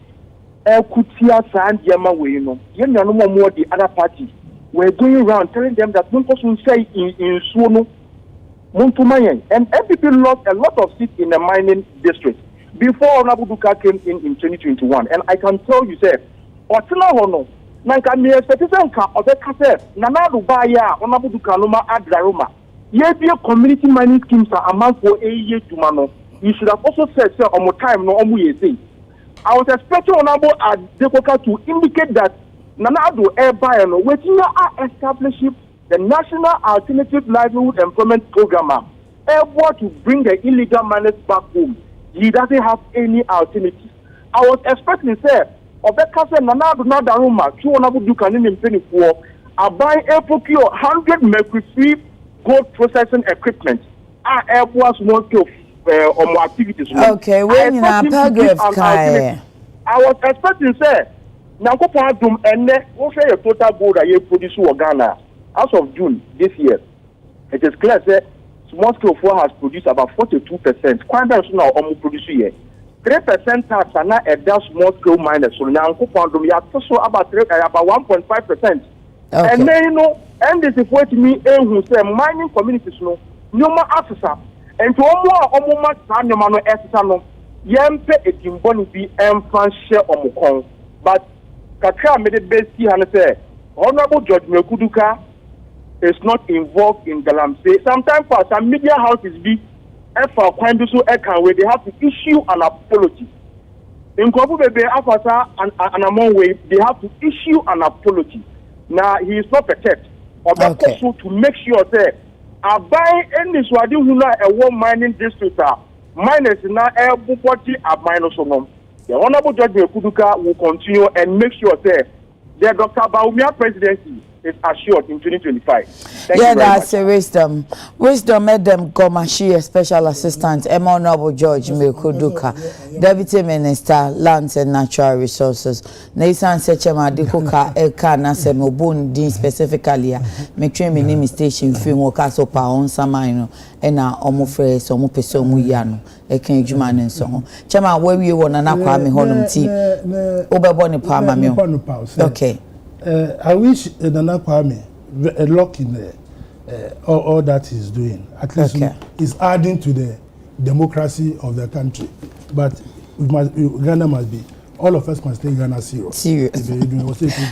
Kutia Sandiama way, the other party. We're going around telling them that Munkosun say in Suno, Muntumayan, and MPP lost a lot of seats in the mining district before Onabuduka came in 2021. And I can tell you, sir, Otila Hono, Nanka Mia Citizenka, or the Cassette, Nanadu Baya, Onabuduka Loma Adraroma. Yet community mining schemes are amount for a year to Mano. You should have also said, sir, on more time, no Omu. I was expecting Honorable Adekye to indicate that Nanado Airbuy waiting are establishing the National Alternative Livelihood Employment Program able to bring the illegal miners back home. He doesn't have any alternative. I was expecting, sir, Obeka Nanado Nadaruma, 2 Honorable Dukanin in 24, are buying a procure 100 mercury-free gold processing equipment. Airports won't kill or more activities. Okay, when in a paragraph, I was expecting, sir, Nankopa Dum and we'll say a total gold that you produce in Ghana as of June this year. It is clear, sir, small scale 4 has produced about 42%. Quite now almost produce here. 3% tax are not at that small scale miners. So Nankopa Dum, you have to show about 1.5%. And then, and this is what me who say mining communities, no officer. And to almost Sanamano Esano, Yampe Etimboni be and share Omukon. But Kaka made it best and say, Honorable Judge Mekuduka is not involved in galamsey. Sometimes for some media houses be and for Kwandusu Ekan where they have to issue an apology. In Kobu Bebe Afasa and among way, they have to issue an apology. Now he is not protected. Or to make sure that I buy any Swadi Hula a war mining district. Miners now air bukoti a minus on. The Honorable Judge Mekuduka will continue and make sure that the Dr. Baumia presidency is assured in 2025. Thank you that's much. A wisdom. Wisdom made them Gomashi, special assistant, Honorable George Mekuduka, Deputy Minister, Lands and Natural Resources. Naisan Sechema Dikoka Eka Nasemobun Din specifically. Make sure my name is station film Wakaso Pa on Samaino and our Omofre Somo Pesomu Yano. Eken Juman and so on. Chema, where we want an aquami honum tea. Obaboni Palma. Okay. I wish Nana Kwame a luck in all that he's doing. At least he's adding to the democracy of the country. But Ghana must be. All of us must take Ghana serious. Serious.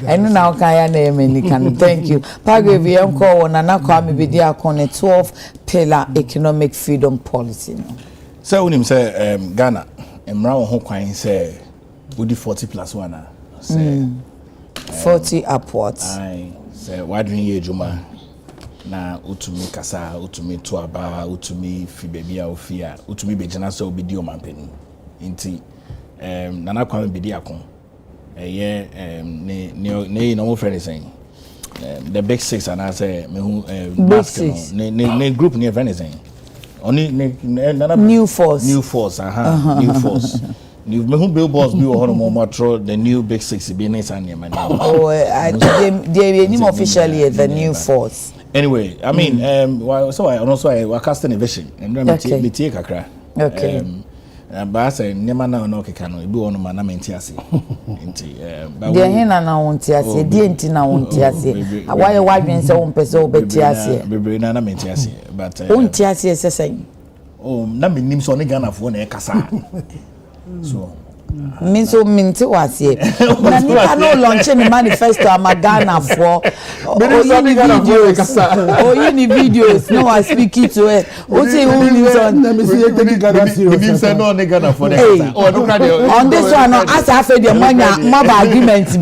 And now kaya name can thank you. Paragraph yanko Nana Kwame Bedi akon 12 pillar economic freedom policy. So when him say Ghana, emra ho kwan say udi 40+1 say 40 upwards. I say wadrin ye juma na utumi kasa, utumi tuaba, utumi fi baby a ofia, utumi bejana so obidi o mampeni. Inti Nana Kwame Bedi akon ne no friend is saying the big six and I say me who basketball ne group near friend is saying only new force new force new me who billboards be or more the new big six be nice and near oh they name officially the new force anyway I mean so I also I casting a vision and me take kakra but I say nema na no keka no ebi wono ma na mentiase enti de hin na wontiase de enti na wontiase why wadwen se won pese obetiase bebre na mentiase but wontiase sesen oh na menim so ne Ghana fo na e kasa so mean so minti wase na ni ka no launch ni manifesto Ghana for ni videos no I speak it to it o say who means on let me see you take Ghana serious say no ne Ghana for oh no on this one as I said the manya maba agreement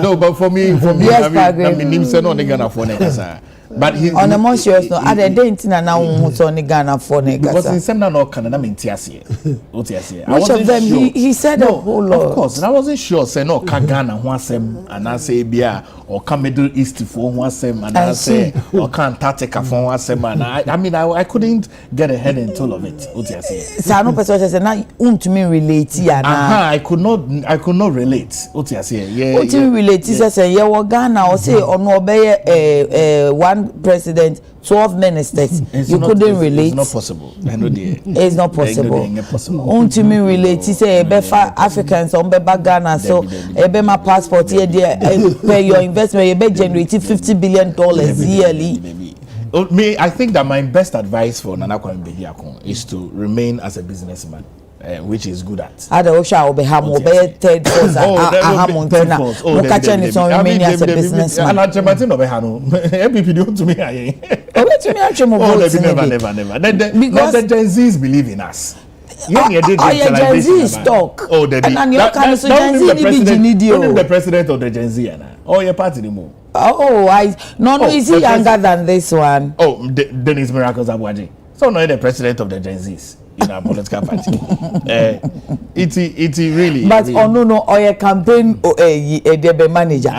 no but for me yes, I mean say no ne Ghana for ne kasa but he on a more serious no at the date na who so ne Ghana for ne kasa was in some na can na mentiase otiase which of them he said a whole lot of course and I wasn't sure say no ka Ghana ho asem and I say bia or ka Middle East for ho asem and I say or ka Antarctica for ho asem and I mean I couldn't get a head into all of it otiase sa no person say na untumi relate ya na I could not relate otiase yeah untumi relate say ye wo Ghana or say ono obeye one president 12 ministers you couldn't relate it's not possible I know it's not possible untumi relate say befa Africans on beba Ghana so ebe my passport here there pay your investment you be generating $50 billion yearly. Me I think that my best advice for Nana Kwame Bedi akon is to remain as a businessman which is good at ada o sha obeham obey third force ahamontina no catch any so remain as a businessman and Chematin obehano MPP do to me aye obetumi atwemo vote never because the Gen Zs believe in us. Gen Z stock. Oh, and your kind of Gen Z the president of the Gen Z oh your party anymore. Oh, is he younger than this one? Oh, Dennis Miracles Abuaji. So no the president of the Gen Zs in our political party. It really. But no, or your campaign debe manager.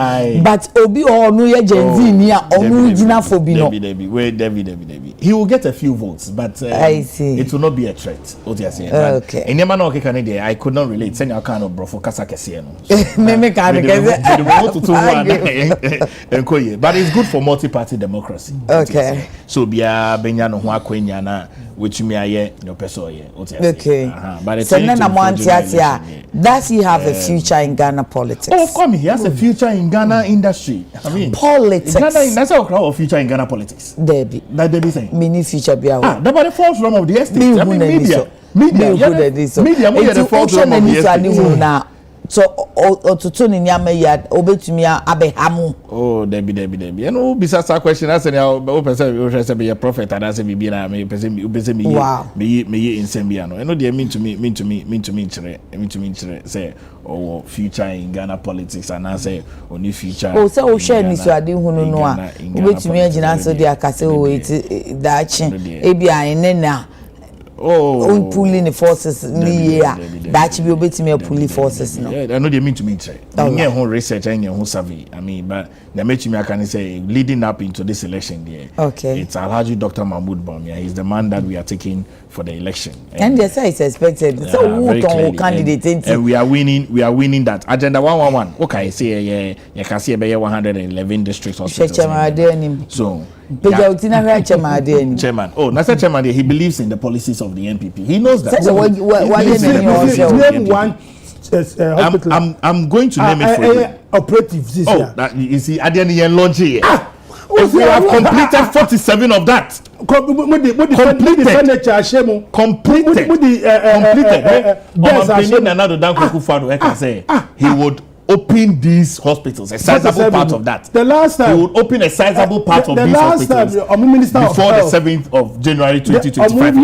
But obi no your Gen Z near original for bino. Debbie. He will get a few votes, but I see. It will not be a threat. What you are saying? Okay. In Yamano Canada, I could not relate. Send your kind of bro for Kasa Kesiano. But it's good for multi-party democracy. Okay. So bia benyano ho akwenyana which me aye no person ye. Okay. But so does he have a future in Ghana politics? Oh, of course, he has a future in Ghana industry. I mean, politics. That's our crowd of future in Ghana politics. Debbie. That Debbie saying. Mini future be our. That by the fourth round of the estate. I mean, media. Media, the fourth round of the estate. So otutu ni nyama ya obetumi abehamu. Oh, Debbie. And who bisa sa question as any o person be a prophet and as be na me person me me insembia no. No dey mean to me say oh future in Ghana politics and I say only future. Oh so share ni so ade hunu no a obetumi agina so dey akase o eti daachi ebi anena. Oh, pulling the forces near that you be to me pulling forces no. Yeah, I know they mean to me try. Any whole research and your whole survey. I mean, but they make me I can say leading up into this election there. Okay. It's Alhaji Dr. Mahmoud Bawumia. He's the man that we are taking for the election. And they say it's expected. So who don't candidate and we are winning that. Agenda 111. Okay, say you can see about 111 districts hospitals. So Chairman. Oh, that's a chairman. He believes in the policies of the NPP. He knows that. I'm going to name it for you. Operatives. Oh, that, you see, at the end of the launch here. We have completed 47 of that. Completed. He would open these hospitals, a sizable part of that. The last time he would open a sizable part of these hospitals before the 7th of January 2025.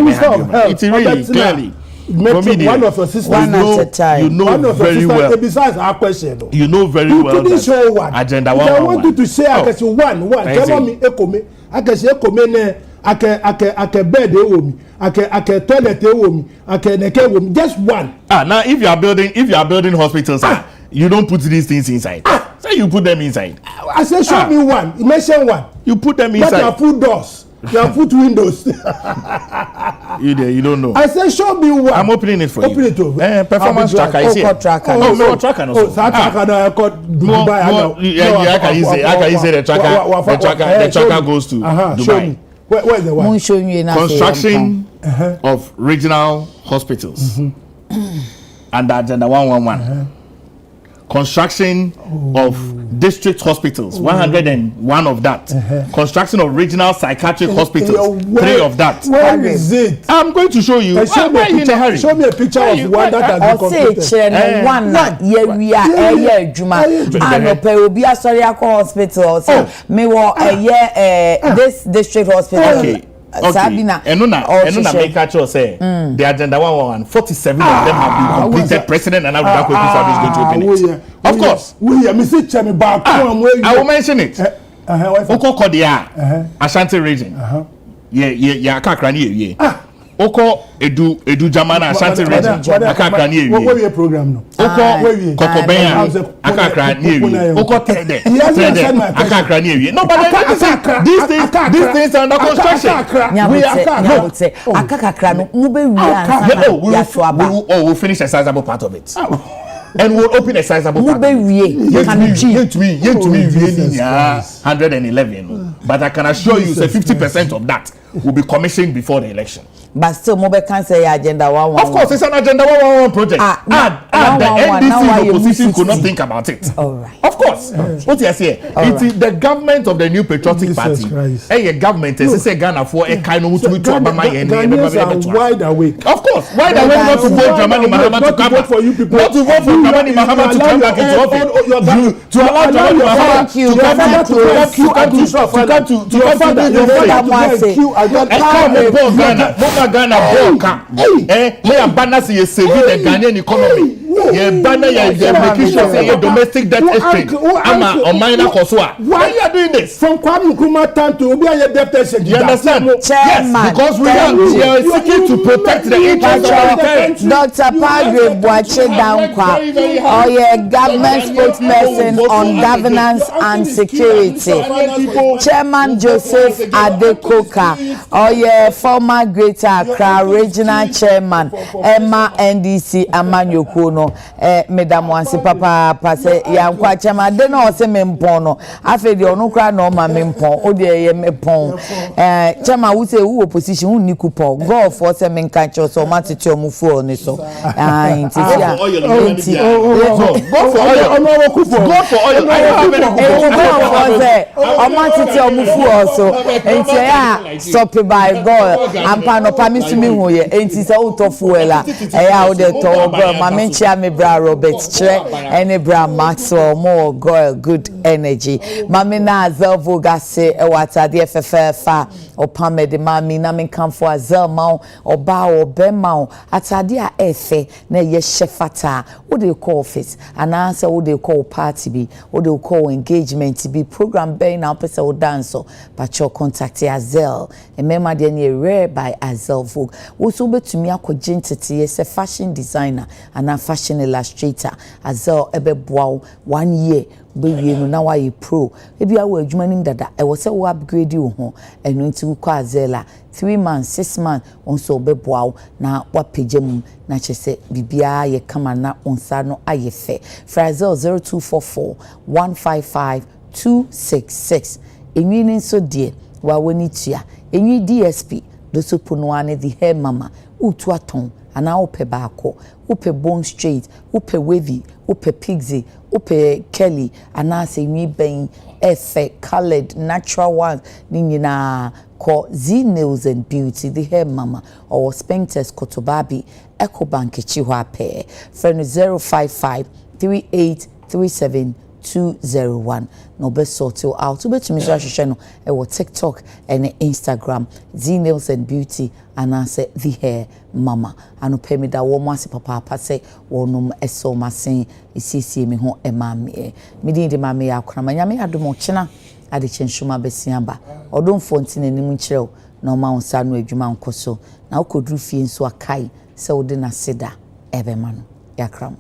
It's really clearly. One of your sisters, you know very well. Besides our question, you know very well that agenda 1. I want you to say, I can say one. Tell me, I can say, I can bed I can toilet I can just one. Now if you are building hospitals, you don't put these things inside. So you put them inside. I say show me one. You mention one. You put them inside. But you put doors. You put windows. You don't know. I say show me one. I'm opening it for you. Open it over. Performance tracker is here. Tracker. No tracker. No tracker. I got Dubai. Yeah, can you say the tracker goes to Dubai. Show me. Where's the one? Construction of regional hospitals and agenda 111. Construction of district hospitals, 101 of that. Construction of regional psychiatric hospitals, 3 of that. Where is it? I'm going to show you. Show me a picture of one that has been completed. One we are Juma. Hospital. So me this district hospital. Okay. Sabina, make sure say the agenda 111, 47 of them have been completed. President and Abdul is going to open it. Of course. I will mention it. Oko Kodia, Ashanti region. Yeah, Kakrani. Oko Edu Jamana Ashanti region. Akakrani. What will your program no? Oko Kokobenya Akakrani. Oko Tede. Akakrani. No, but these things are under construction. We Akakakra no we'll finish a sizable part of it. And we'll open a sizable part. To me, 111. But I can assure you, 50% of that will be commissioned before the election. But still, Mobe can't say agenda 111. Of course, it's an agenda 111 project. And the NDC opposition could not think about it. All right. Of course. What you say? It is the government of the New Patriotic Party. A government is a Ghana for a kind of Ghanaians are wide awake. Of course. Wide awake not to vote Dramani Mahama to come back. Not to vote for Dramani Mahama to come back into office. To allow Dramani Mahama to come to Ghana broke. We are banners ye saving the Ghanaian economy. Ye banner ye making sure say domestic debt exchange. Ama or minor Kosua. Why you are doing this? From Kwame Nkrumah time to Obi Aye debt exchange. You understand? Yes, because we are seeking to protect the interests of the parents. Dr. Padre Boache Dankwa, or your government spokesperson on governance and security. Chairman Joseph Adekye, or your former Greater Accra Regional Chairman, Emma NDC Amanyokuno, Madam Wansi Papa Pase, Yankwa Chairman, then also Mempono, after the Onukra no Mamimpon, Odie Mepon, Chairman who say who opposition who Nikupo, go for some encounter so much to Mufu on so. Go for oil. Stop by God. I'm pano promise me who ye ain't is out of fuela. How the tall girl, my mencha me bra Robert Tre, any bra Maxwell, more girl, good energy. Mamina Zelvoga say, what are the FFFA or Pame de Mammy, Namin come for a Zelmao or Bow or Bemao, Atadia Efe, ne ye chefata. What do you call office? An answer what do you call party be? What do you call engagement to be program being now person or dancer, but your contact Azel. Remember the rare by Azel Vogue. Also be to me a cogentity as a fashion designer and a fashion illustrator. Azel ebe bow 1 year. Baby, now I pro. Maybe I will join that I was so upgrade you home and went to Kwazela 3 months, 6 months on so be wow. Now what pigeon nature say Bibia ye come and not on sano aye fair. Frazel 0244 155 266. In meaning so dear, while we need ya. In DSP, the supunwane the hair mama, utuaton, and now upe bako, upe bone straight, upe wavy, upe pigsy, upe Kelly, and I say me being effect colored natural ones, nina call Z Nails and Beauty, the hair mama, or Spintex Kotobabi, Echo Bank Chihuahua pair. Friend 055 3837 201. No best sort you out to bet me channel TikTok and Instagram Z Nails and Beauty and I say the hair mama and pay me that woman papa say wonum eso masin isisi me ho emame me di mame akra manyame adomo chena Adekye Nsroma besiamba odon fonti nanim nkyerɛw na ɔma wo sa no adwuma nkoso na ukodru fie nso akai sɛ wode na seda ebema no yakram